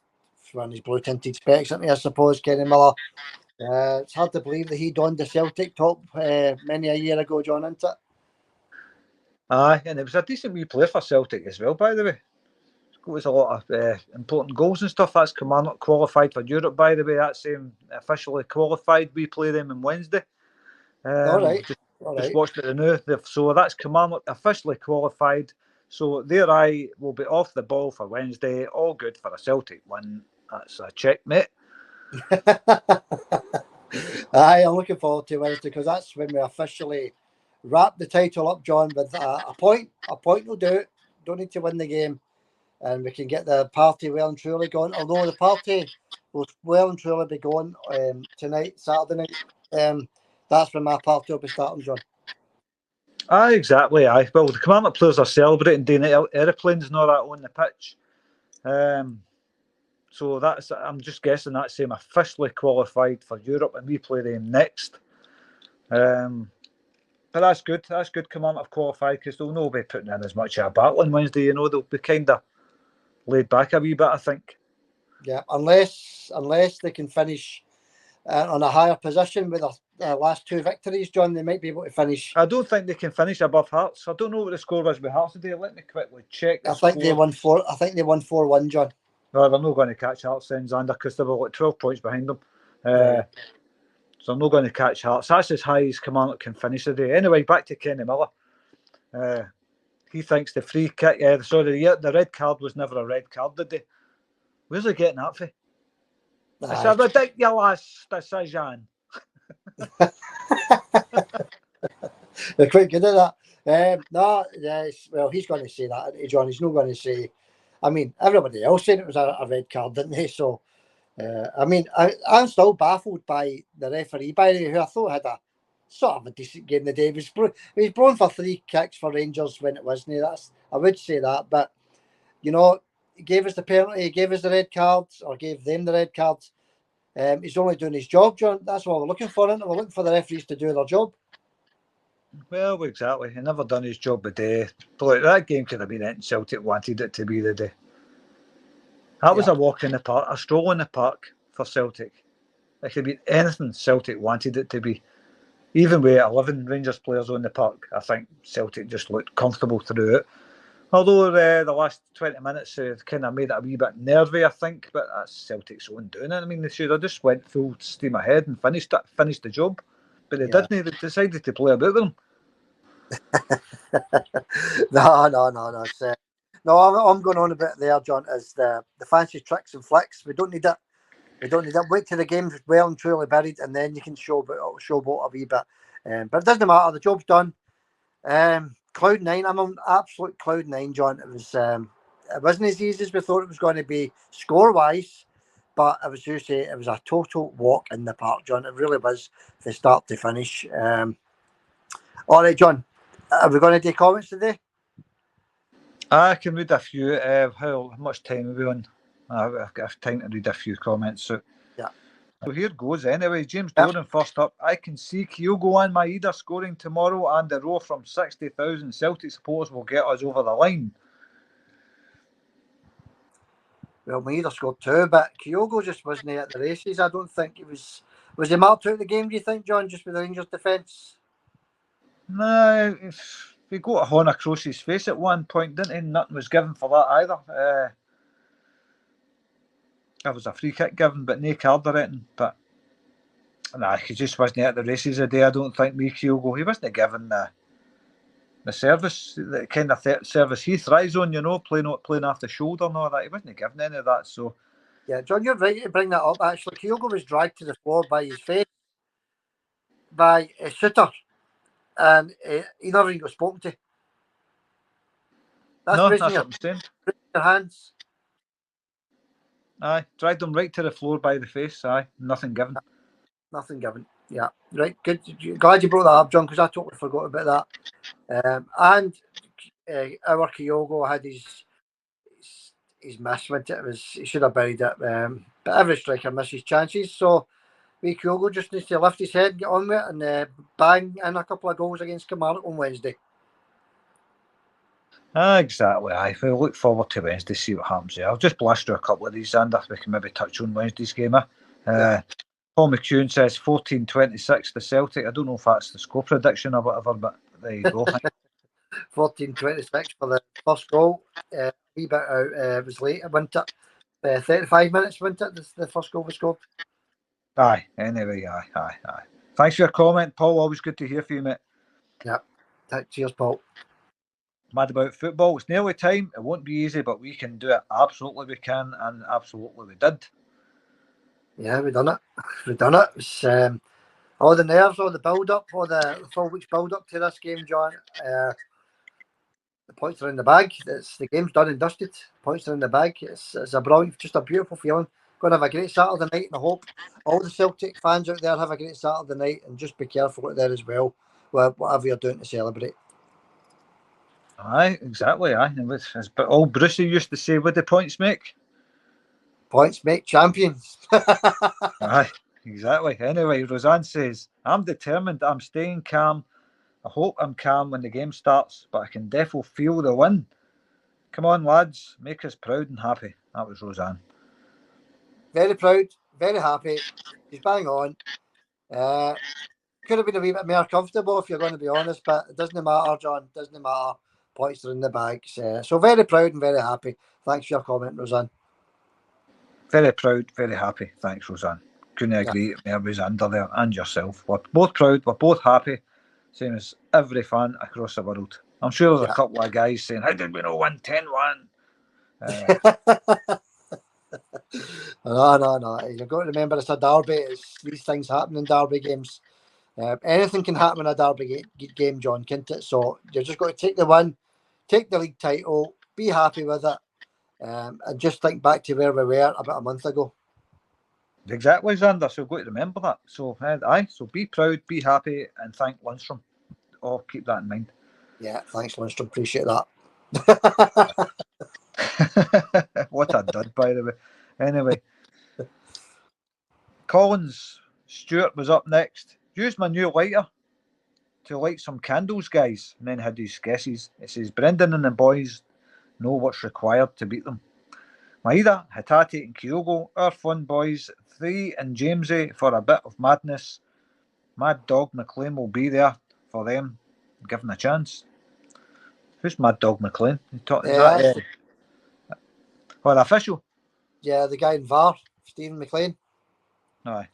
wearing his blue tinted specs, I suppose, Kenny Miller. It's hard to believe that he donned the Celtic top many a year ago, John, isn't it? Aye, and it was a decent wee player for Celtic as well, by the way. was a lot of important goals and stuff. That's Kilmarnock qualified for Europe, by the way. That's officially qualified. We play them on Wednesday. All right. Just watched it now. So that's Kilmarnock officially qualified. So their eye will be off the ball for Wednesday. All good for a Celtic win. That's a check, mate. Aye, I'm looking forward to Wednesday because that's when we officially wrap the title up, John, with a point. A point will do it. Don't need to win the game. And we can get the party well and truly going. Although the party will well and truly be going tonight, Saturday night. That's when my party will be starting, John. Aye, exactly. Aye. Well, the Kilmarnock players are celebrating, doing aeroplanes and all that on the pitch. So that's, I'm just guessing that's them officially qualified for Europe, and we play them next. But that's good. That's good. Kilmarnock qualified because they'll not be putting in as much of a battle on Wednesday. You know, they'll be kind of laid back a wee bit, I think. Yeah, unless they can finish on a higher position with their last two victories, John, they might be able to finish. I don't think they can finish above Hearts. I don't know what the score was with Hearts today. Let me quickly check the I think they won 4-1, John. No, they're not going to catch Hearts then, Xander, because they were like 12 points behind them. Right. So they're not going to catch Hearts. That's as high as Kilmarnock can finish today. Anyway, back to Kenny Miller. He thinks the free kick, the red card was never a red card, did they? Where's he getting that for? It's a ridiculous decision. They're quite good at that. No, yes, well, he's going to say that, John. He's not going to say. I mean, everybody else said it was a red card, didn't they? So, I mean, I'm still baffled by the referee, by the way, who I thought had a sort of a decent game the day. He was blown for 3 kicks for Rangers when it wasn't. I would say that, but you know, he gave us the penalty, he gave us the red cards, or gave them the red cards. He's only doing his job, John. That's what we're looking for, isn't it? We're looking for the referees to do their job. Well, exactly. He never done his job a day. But that game could have been anything Celtic wanted it to be the day. That was a walk in the park, a stroll in the park for Celtic. It could be anything Celtic wanted it to be. Even with 11 Rangers players on the park, I think Celtic just looked comfortable through it. Although the last 20 minutes kind of made it a wee bit nervy, I think, but that's Celtic's own doing it. I mean, they should have just went full steam ahead and finished the job. But they didn't. They decided to play about with them. No. No, I'm going on a bit there, John, is the fancy tricks and flicks. We don't need it. Wait till the game's well and truly buried, and then you can showboat a wee bit. But it doesn't matter. The job's done. Cloud 9. I'm on absolute cloud 9, John. It wasn't as easy as we thought it was going to be score-wise, but I was just say it was a total walk in the park, John. It really was from start to finish. All right, John. Are we going to do comments today? I can read a few. How much time have we on? I've got time to read a few comments. So, yeah. So here goes anyway. James Doran first up. I can see Kyogo and Maeda scoring tomorrow, and a row from 60,000 Celtic supporters will get us over the line. Well, Maeda scored 2, but Kyogo just wasn't at the races. I don't think he was. Was he marked out of the game, do you think, John, just with the Rangers defence? No, he got a horn across his face at one point, didn't he? Nothing was given for that either. That was a free kick given, but no card or anything. But nah, he just wasn't at the races a day. I don't think Kyogo. He wasn't given the service, the kind of service he thrives on. You know, playing off the shoulder and all that. He wasn't given any of that. So yeah, John, you're right to bring that up. Actually, Kyogo was dragged to the floor by his face by a shooter, and he never even got spoken to. That's what I'm saying. Your hands. Aye, dragged him right to the floor by the face. Aye, nothing given. Nothing given. Yeah, right. Good. Glad you brought that up, John, because I totally forgot about that. And our Kyogo had his miss, went it? He should have buried it. But every striker misses chances. So Kyogo just needs to lift his head, get on with it, and bang in a couple of goals against Kilmarnock on Wednesday. Exactly. I look forward to Wednesday, see what happens there. I'll just blast through a couple of these, and we can maybe touch on Wednesday's game. Paul McCune says 14-26 the Celtic. I don't know if that's the score prediction or whatever, but there you go. 14-26 for the first goal. A wee bit out. It was late, wasn't it? 35 minutes, wasn't it? The first goal was scored. Aye, anyway, aye. Thanks for your comment, Paul. Always good to hear from you, mate. Yeah. Cheers, Paul. Mad about football. It's nearly time. It won't be easy, but we can do it. Absolutely we can, and absolutely we did. Yeah, we done it. We done it. It's, all the nerves, all the build-up, all the full week's build-up to this game, John. The points are in the bag. The game's done and dusted. Points are in the bag. It's a brilliant, just a beautiful feeling. Going to have a great Saturday night, and I hope all the Celtic fans out there have a great Saturday night, and just be careful out there as well, whatever you're doing to celebrate. Aye, exactly. Aye, but all Brucey used to say, "What the points make? Points make champions." Aye, exactly. Anyway, Roseanne says, "I'm determined. I'm staying calm. I hope I'm calm when the game starts, but I can definitely feel the win. Come on, lads, make us proud and happy." That was Roseanne. Very proud, very happy. She's bang on. Could have been a wee bit more comfortable if you're going to be honest, but it doesn't matter, John. It doesn't matter. Points are in the bags. So very proud and very happy. Thanks for your comment, Roseanne. Very proud, very happy. Thanks, Roseanne. Couldn't agree with Roseanne there and yourself. We're both proud, we're both happy, same as every fan across the world. I'm sure there's a couple of guys saying, "How did we not win 10-1?" No. You've got to remember it's a derby. These things happen in derby games. Anything can happen in a derby game, John, can't it? So you've just got to take the win, take the league title, be happy with it, and just think back to where we were about a month ago. Exactly, Xander. So got to remember that. So so be proud, be happy, and thank Lundstrom. Oh, keep that in mind. Yeah, thanks, Lundstrom. Appreciate that. What a dud, by the way. Anyway, Collins Stewart was up next. Used my new lighter to light some candles, guys, and then had his guesses. It says Brendan and the boys know what's required to beat them. Maida, Hitati, and Kyogo, our fun boys, 3 and Jamesy for a bit of madness. Mad Dog McLean will be there for them, given a chance. Who's Mad Dog McLean? Is that the official? Yeah, the guy in VAR, Stephen McLean. Aye.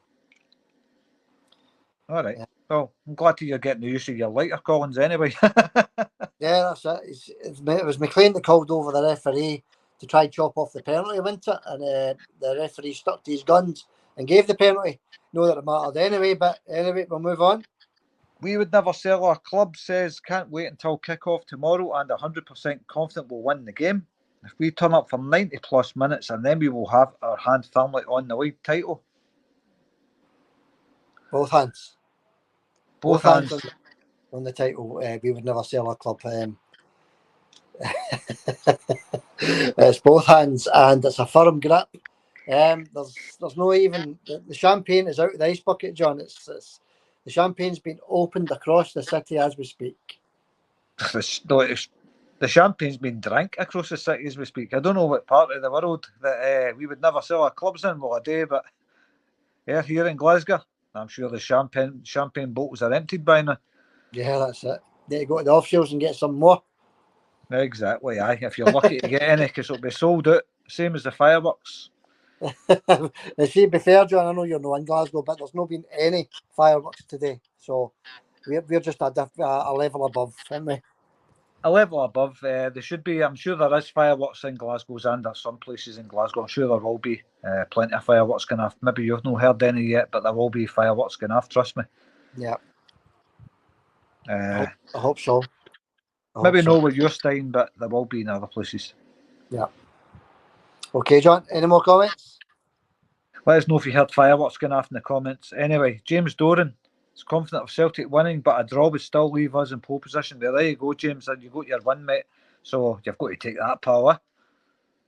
All right. Yeah. Well, I'm glad you're getting the use of your lighter, Collins, anyway. Yeah, that's it. It was McLean that called over the referee to try and chop off the penalty, wasn't it? And the referee stuck to his guns and gave the penalty. No that it mattered anyway, but anyway, we'll move on. We would never sell our club, says, can't wait until kick-off tomorrow and 100% confident we'll win the game. If we turn up for 90 plus minutes and then we will have our hand firmly on the league title. Both hands. Both hands. On the title. We would never sell our club. It's both hands and it's a firm grip. There's no even the champagne is out of the ice bucket, John. It's the champagne's been opened across the city as we speak. The champagne's been drank across the city as we speak. I don't know what part of the world that we would never sell our clubs in, well, a day, but here in Glasgow, I'm sure the champagne bottles are emptied by now. Yeah, that's it. Need to go to the off-sales and get some more. Exactly, aye. If you're lucky to get any, because it'll be sold out, same as the fireworks. See, be fair, John, I know you're not in Glasgow, but there's not been any fireworks today. So we're just a level above, aren't we? A level above. There should be, I'm sure there is fireworks in Glasgow and there's some places in Glasgow. I'm sure there will be plenty of fireworks going off. Maybe you've not heard any yet, but there will be fireworks going off, trust me. Yeah. I hope so. Maybe not where you're staying, but there will be in other places. Yeah. Okay, John, any more comments? Let us know if you heard fireworks going off in the comments. Anyway, James Doran is confident of Celtic winning, but a draw would still leave us in pole position. Well, there you go, James, and you got your win, mate. So you've got to take that, pal.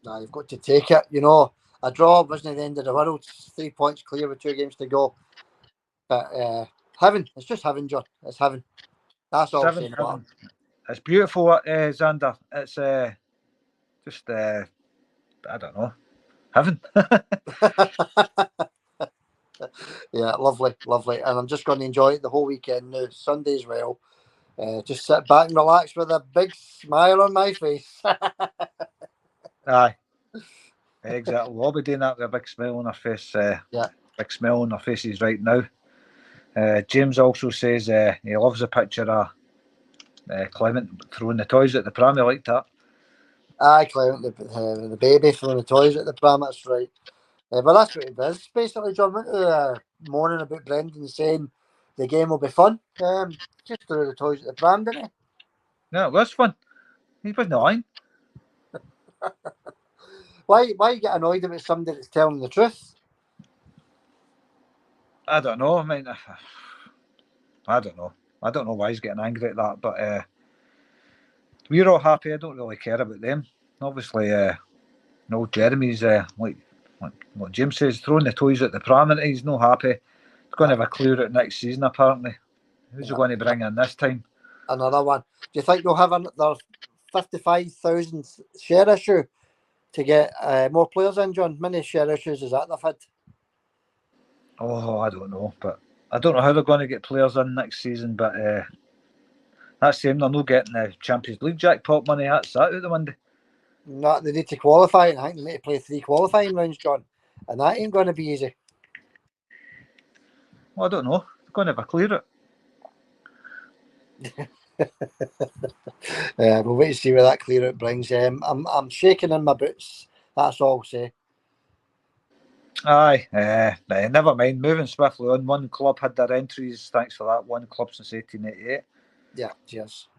Nah, you've got to take it. You know, a draw wasn't the end of the world. 3 points clear with 2 games to go. But heaven, it's just heaven, John. It's heaven. That's all I'm saying about it. It's beautiful, Xander. It's just, I don't know, heaven. Yeah, lovely. And I'm just going to enjoy it the whole weekend now. Sunday as well. Just sit back and relax with a big smile on my face. Aye, exactly. We'll be doing that with a big smile on our face. Yeah. Big smile on our faces right now. James also says he loves the picture of Clement throwing the toys at the pram. He liked that. Aye, Clement, the baby throwing the toys at the pram, that's right. But that's what he does. Basically, John went to moaning about Brendan saying the game will be fun. Just threw the toys at the pram, didn't he? Yeah, it was fun. He wasn't lying. Why you get annoyed about somebody that's telling the truth? I don't know. I mean, I don't know. I don't know why he's getting angry at that, but we're all happy. I don't really care about them. Obviously, no, Jeremy's like what James says, throwing the toys at the pram, and he's not happy. He's going to have a clear out next season, apparently. Who's he going to bring in this time? Another one. Do you think they'll have another 55,000 share issue to get more players in, John? How many share issues is that they've had? Oh, I don't know, but I don't know how they're going to get players in next season. But that's the same. They're not getting the Champions League jackpot money. That's that out the window. No, they need to qualify, and I think they need to play 3 qualifying rounds, John, and that ain't going to be easy. Well, I don't know. They're going to have a clear it. We'll wait to see where that clear out brings. I'm shaking in my boots. That's all I'll say. Aye, never mind. Moving swiftly on. One club had their entries. Thanks for that. One club since 1888. Yeah, cheers.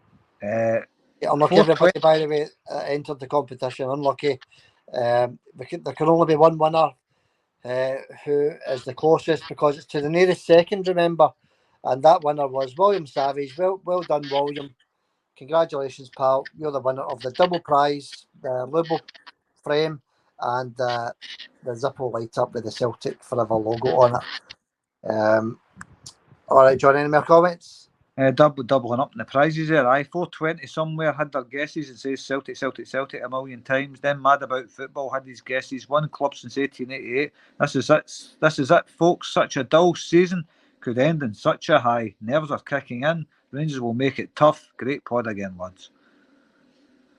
Unlucky Unlucky everybody, by the way, entered the competition. Unlucky. There can only be one winner, who is the closest, because it's to the nearest second, remember. And that winner was William Savage. Well done, William. Congratulations, pal. You're the winner of the double prize, the Lubo frame, and the Zippo light up with the Celtic Forever logo on it. All right, John, any more comments? Doubling up in the prizes there. Aye, 420 somewhere had their guesses and says Celtic, Celtic, Celtic a million times. Then Mad About Football had his guesses. One club since 1888. This is it, folks. Such a dull season could end in such a high. Nerves are kicking in. Rangers will make it tough. Great pod again, lads.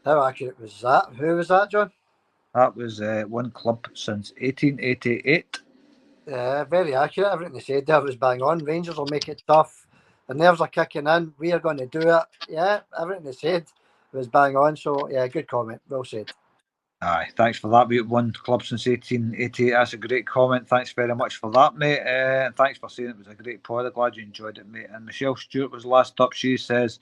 How accurate was that? Who was that, John? That was one club since 1888. Very accurate. Everything they said there was bang on. Rangers will make it tough. The nerves are kicking in. We are going to do it. Yeah, everything they said was bang on. So, yeah, good comment. Well said. Aye, thanks for that. We've one club since 1888. That's a great comment. Thanks very much for that, mate. And thanks for saying it was a great pod. I'm glad you enjoyed it, mate. And Michelle Stewart was last up. She says,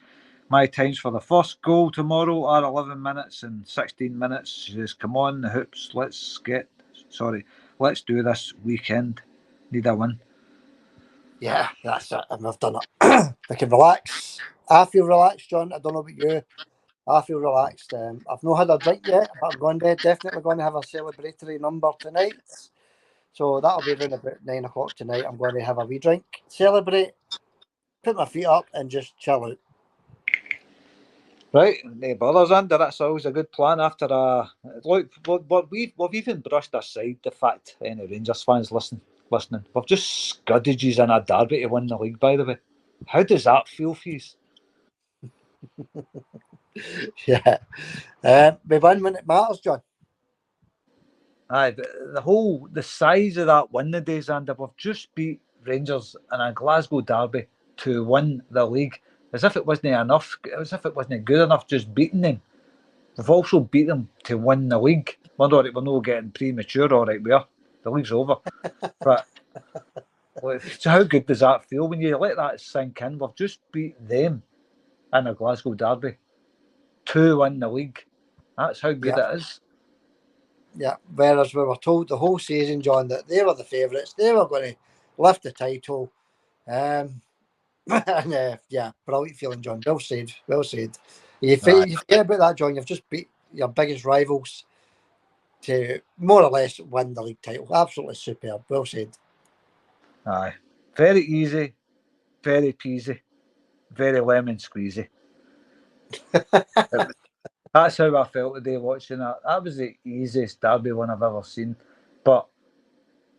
my times for the first goal tomorrow are 11 minutes and 16 minutes. She says, come on, the hoops. Let's do this weekend. Need a win. Yeah, that's it. And we've done it. We can relax. I feel relaxed, John. I don't know about you. I feel relaxed. I've not had a drink yet, but I'm definitely going to have a celebratory number tonight. So that'll be around about 9 o'clock tonight. I'm going to have a wee drink, celebrate, put my feet up, and just chill out. Right, no bothers, Andy. That's always a good plan after a look. We've even brushed aside the fact any Rangers fans listening. We've just scudded you in a derby to win the league. By the way, how does that feel for you? Yeah, we win when it matters, John. Aye, the size of that win the days, Andy. We've just beat Rangers in a Glasgow derby to win the league, as if it wasn't enough. As if it wasn't good enough just beating them. We've also beat them to win the league. We're not getting premature, all right, we are. The league's over. But so how good does that feel when you let that sink in? We've just beat them in a Glasgow derby to win the league. That's how good it is. Yeah, whereas we were told the whole season, John, that they were the favourites. They were going to lift the title. And yeah, brilliant feeling, John. Well said. Well said. You forget about that, John. You've just beat your biggest rivals to more or less win the league title. Absolutely superb. Well said. Aye. Very easy, very peasy, very lemon squeezy. That's how I felt today watching that. That was the easiest derby one I've ever seen. But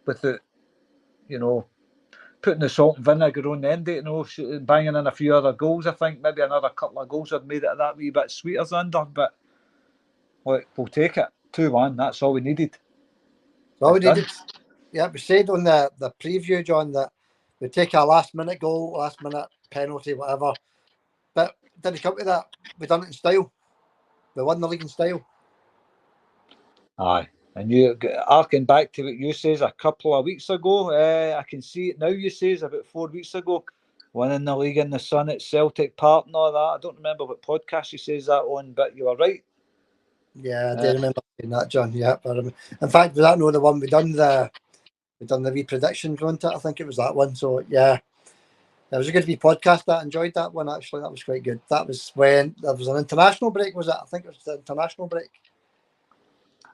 without, putting the salt and vinegar on the end of it, banging in a few other goals. I think maybe another couple of goals would made it that wee bit sweeter than under. But look, we'll take it 2-1. That's all we needed. All we needed. Yeah, we said on the preview, John, that we take a last minute goal, last minute penalty, whatever. But didn't come to that. We done it in style. We won the league in style. Aye. And you arcing back to what you says a couple of weeks ago, I can see it now. You says about 4 weeks ago, winning the league in the sun at Celtic Park and all that. I don't remember what podcast you says that on, but you were right. Yeah, I do remember saying that, John. Yeah, in fact, was that not the one we done the wee predictions on it? I think it was that one. So yeah, it was a good wee podcast. I enjoyed that one actually. That was quite good. That was when there was an international break. Was it? I think it was the international break.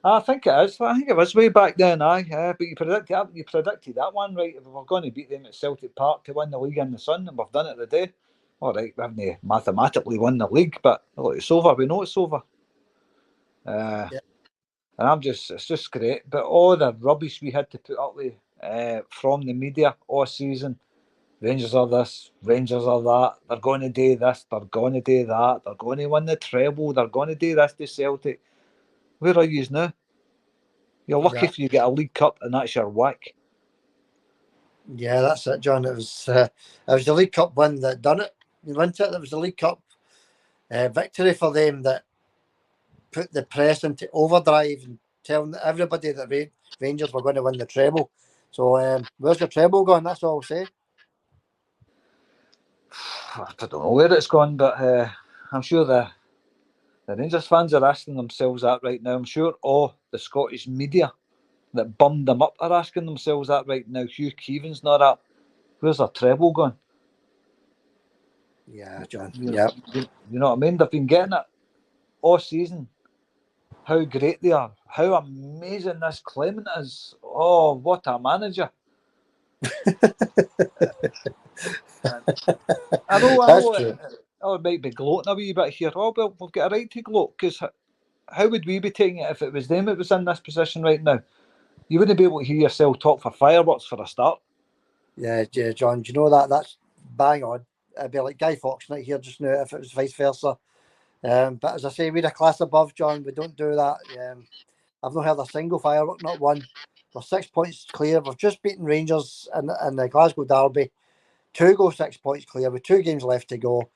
I think it is. I think it was way back then, aye. But you predicted that one right. If we were going to beat them at Celtic Park to win the league in the sun, and we've done it today. All right, we haven't mathematically won the league, but look, it's over. We know it's over. Yeah. And it's just great. But all the rubbish we had to put up with from the media all season. Rangers are this, Rangers are that. They're going to do this, they're going to do that. They're going to win the treble. They're going to do this to Celtic. Where are you now? You're lucky if you get a League Cup and that's your whack. Yeah, that's it, John. It was the League Cup win that done it. You went it. It was the League Cup victory for them that put the press into overdrive and telling everybody that Rangers were going to win the treble. So where's the treble gone? That's all I'll say. I don't know where it's gone, but I'm sure the Rangers fans are asking themselves that right now. I'm sure all the Scottish media that bummed them up are asking themselves that right now. Hugh Keevan's not up. Where's their treble gone? Yeah, John. You know what I mean? They've been getting it all season. How great they are. How amazing this Clement is. Oh, what a manager. I know it might be gloating a wee bit here. Oh, well, we've got a right to gloat, because how would we be taking it if it was them that was in this position right now? You wouldn't be able to hear yourself talk for fireworks for a start. Yeah, John, do you know that? That's bang on. It'd be like Guy Fawkes night here just now if it was vice versa. But as I say, we're a class above, John. We don't do that. I've not heard a single firework, not one. We're 6 points clear. We've just beaten Rangers in the Glasgow derby. 2 go 6 points clear with 2 games left to go.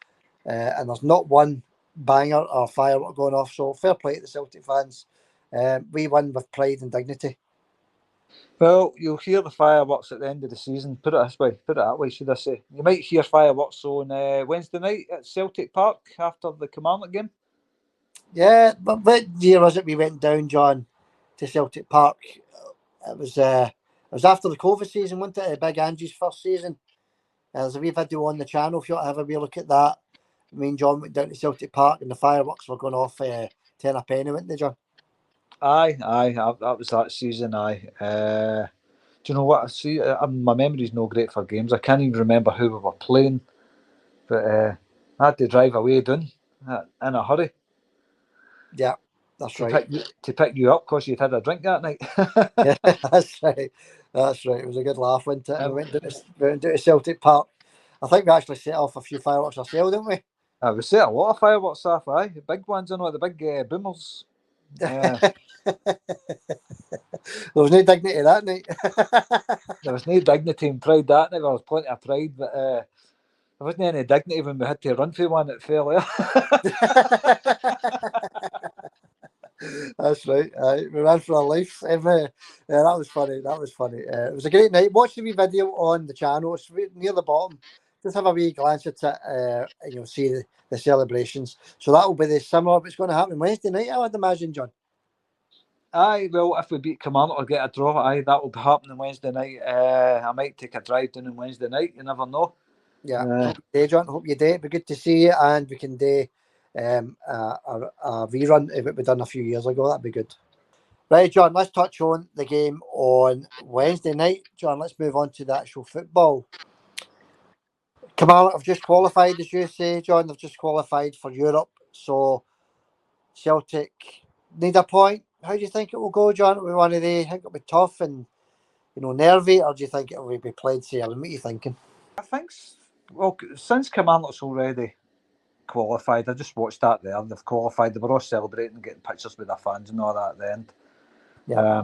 And there's not one banger or firework going off. So fair play to the Celtic fans. We win with pride and dignity. Well, you'll hear the fireworks at the end of the season. Put it that way, should I say. You might hear fireworks on Wednesday night at Celtic Park after the Kilmarnock game. Yeah, but what year was it we went down, John, to Celtic Park? It was after the COVID season, wasn't it? Big Angie's first season. There's a wee video on the channel if you want to have a wee look at that. Me and John went down to Celtic Park and the fireworks were going off 10 a penny, weren't they, John? Aye, that was that season, aye. Do you know what? I see, my memory's no great for games. I can't even remember who we were playing. But I had to drive away down in a hurry. Yeah, that's right. To pick you up because you'd had a drink that night. Yeah, that's right. That's right. It was a good laugh, wasn't it? And we went down to Celtic Park. I think we actually set off a few fireworks ourselves, didn't we? We set a lot of fireworks off, aye. The big ones, the big boomers. There was no dignity that night. There was no dignity and pride that night. There was plenty of pride, but there wasn't any dignity when we had to run for one that fell there. That's right. We ran for our life. That was funny. It was a great night. Watch the wee video on the channel. It's near the bottom. Just have a wee glance at it and you'll see the celebrations. So that will be the similar. But it's going to happen Wednesday night, I would imagine, John. Aye, well, if we beat Kilmarnock or get a draw, aye, that will be happening Wednesday night. I might take a drive down on Wednesday night. You never know. Yeah, hope you do, John. Hope you do. It'd be good to see you, and we can do a rerun of it we done a few years ago. That'd be good. Right, John, let's touch on the game on Wednesday night. John, let's move on to the actual football. Kilmarnock have just qualified, as you say, John. They've just qualified for Europe. So Celtic need a point. How do you think it will go, John? It'll be one of the, I think it'll be tough, and nervy, or do you think it will be played safe? What are you thinking? I think, well, since Kilmarnock's already qualified, I just watched that there. They've qualified. They were all celebrating, getting pictures with their fans and all that at the end. Yeah.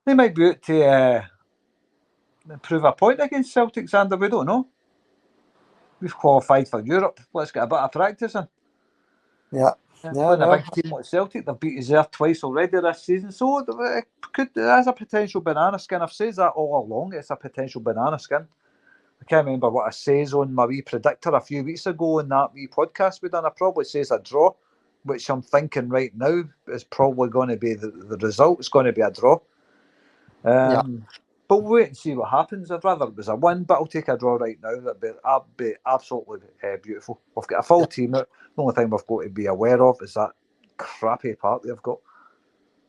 They might be out to prove a point against Celtic, Xander. We don't know. We've qualified for Europe. Let's get a bit of practice in. Yeah. Playing a big team like Celtic, they've beat us there twice already this season. So it has a potential banana skin. I've said that all along. It's a potential banana skin. I can't remember what I says on my wee predictor a few weeks ago in that wee podcast we done. I probably says a draw, which I'm thinking right now is probably going to be the result. It's going to be a draw. But we'll wait and see what happens. I'd rather it was a win, but I'll take a draw right now. That'd be absolutely beautiful. We've got a full team out. The only thing we've got to be aware of is that crappy park they've got.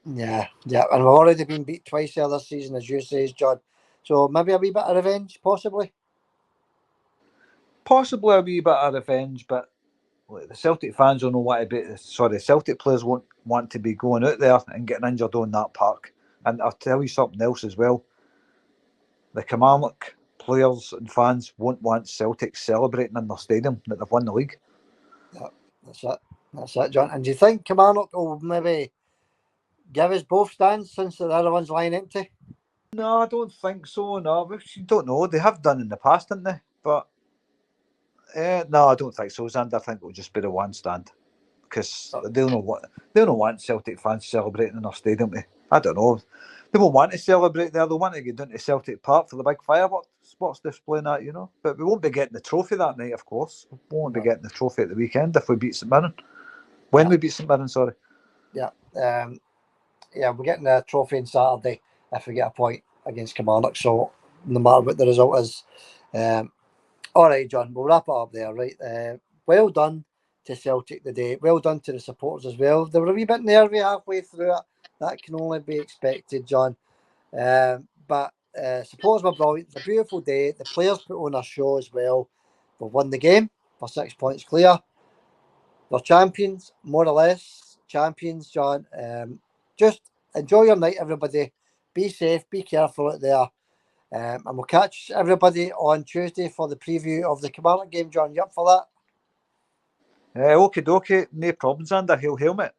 Yeah, and we've already been beat twice there this season, as you say, John. So maybe a wee bit of revenge, possibly. Possibly a wee bit of revenge, but the Celtic fans don't know what about. Sorry, Celtic players won't want to be going out there and getting injured on that park. And I'll tell you something else as well. The Kilmarnock players and fans won't want Celtic celebrating in their stadium that they've won the league. Yeah, that's it, John. And do you think Kilmarnock will maybe give us both stands since the other one's lying empty? No, I don't think so. No, you don't know. They have done in the past, haven't they? But no, I don't think so, Xander. I think it'll just be the one stand because they'll not want Celtic fans celebrating in their stadium. I don't know. They won't want to celebrate there. They'll want to get down to Celtic Park for the big fireworks display and that, But we won't be getting the trophy that night, of course. We won't be getting the trophy at the weekend if we beat St Mirren. When we beat St Mirren, sorry. Yeah. We're getting the trophy on Saturday if we get a point against Kilmarnock. So no matter what the result is. All right, John, we'll wrap it up there, right? Well done to Celtic today. Well done to the supporters as well. They were a wee bit nervy halfway through it. That can only be expected, John. But supporters were brilliant. It's a beautiful day. The players put on a show as well. We've won the game. We're 6 points clear. We're champions, more or less. Champions, John. Just enjoy your night, everybody. Be safe. Be careful out there. And we'll catch everybody on Tuesday for the preview of the Kilmarnock game, John. You up for that? Okie dokie. No problems, Xander. Hail, mate.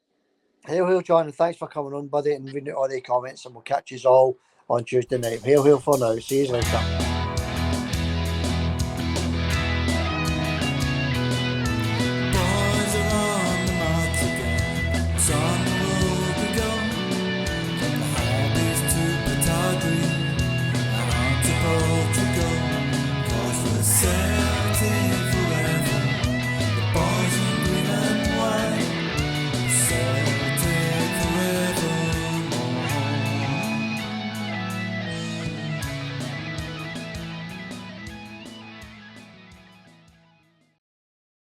Hail, John, and thanks for coming on, buddy, and reading out all the comments, and we'll catch you all on Tuesday night. Hail for now. See you later.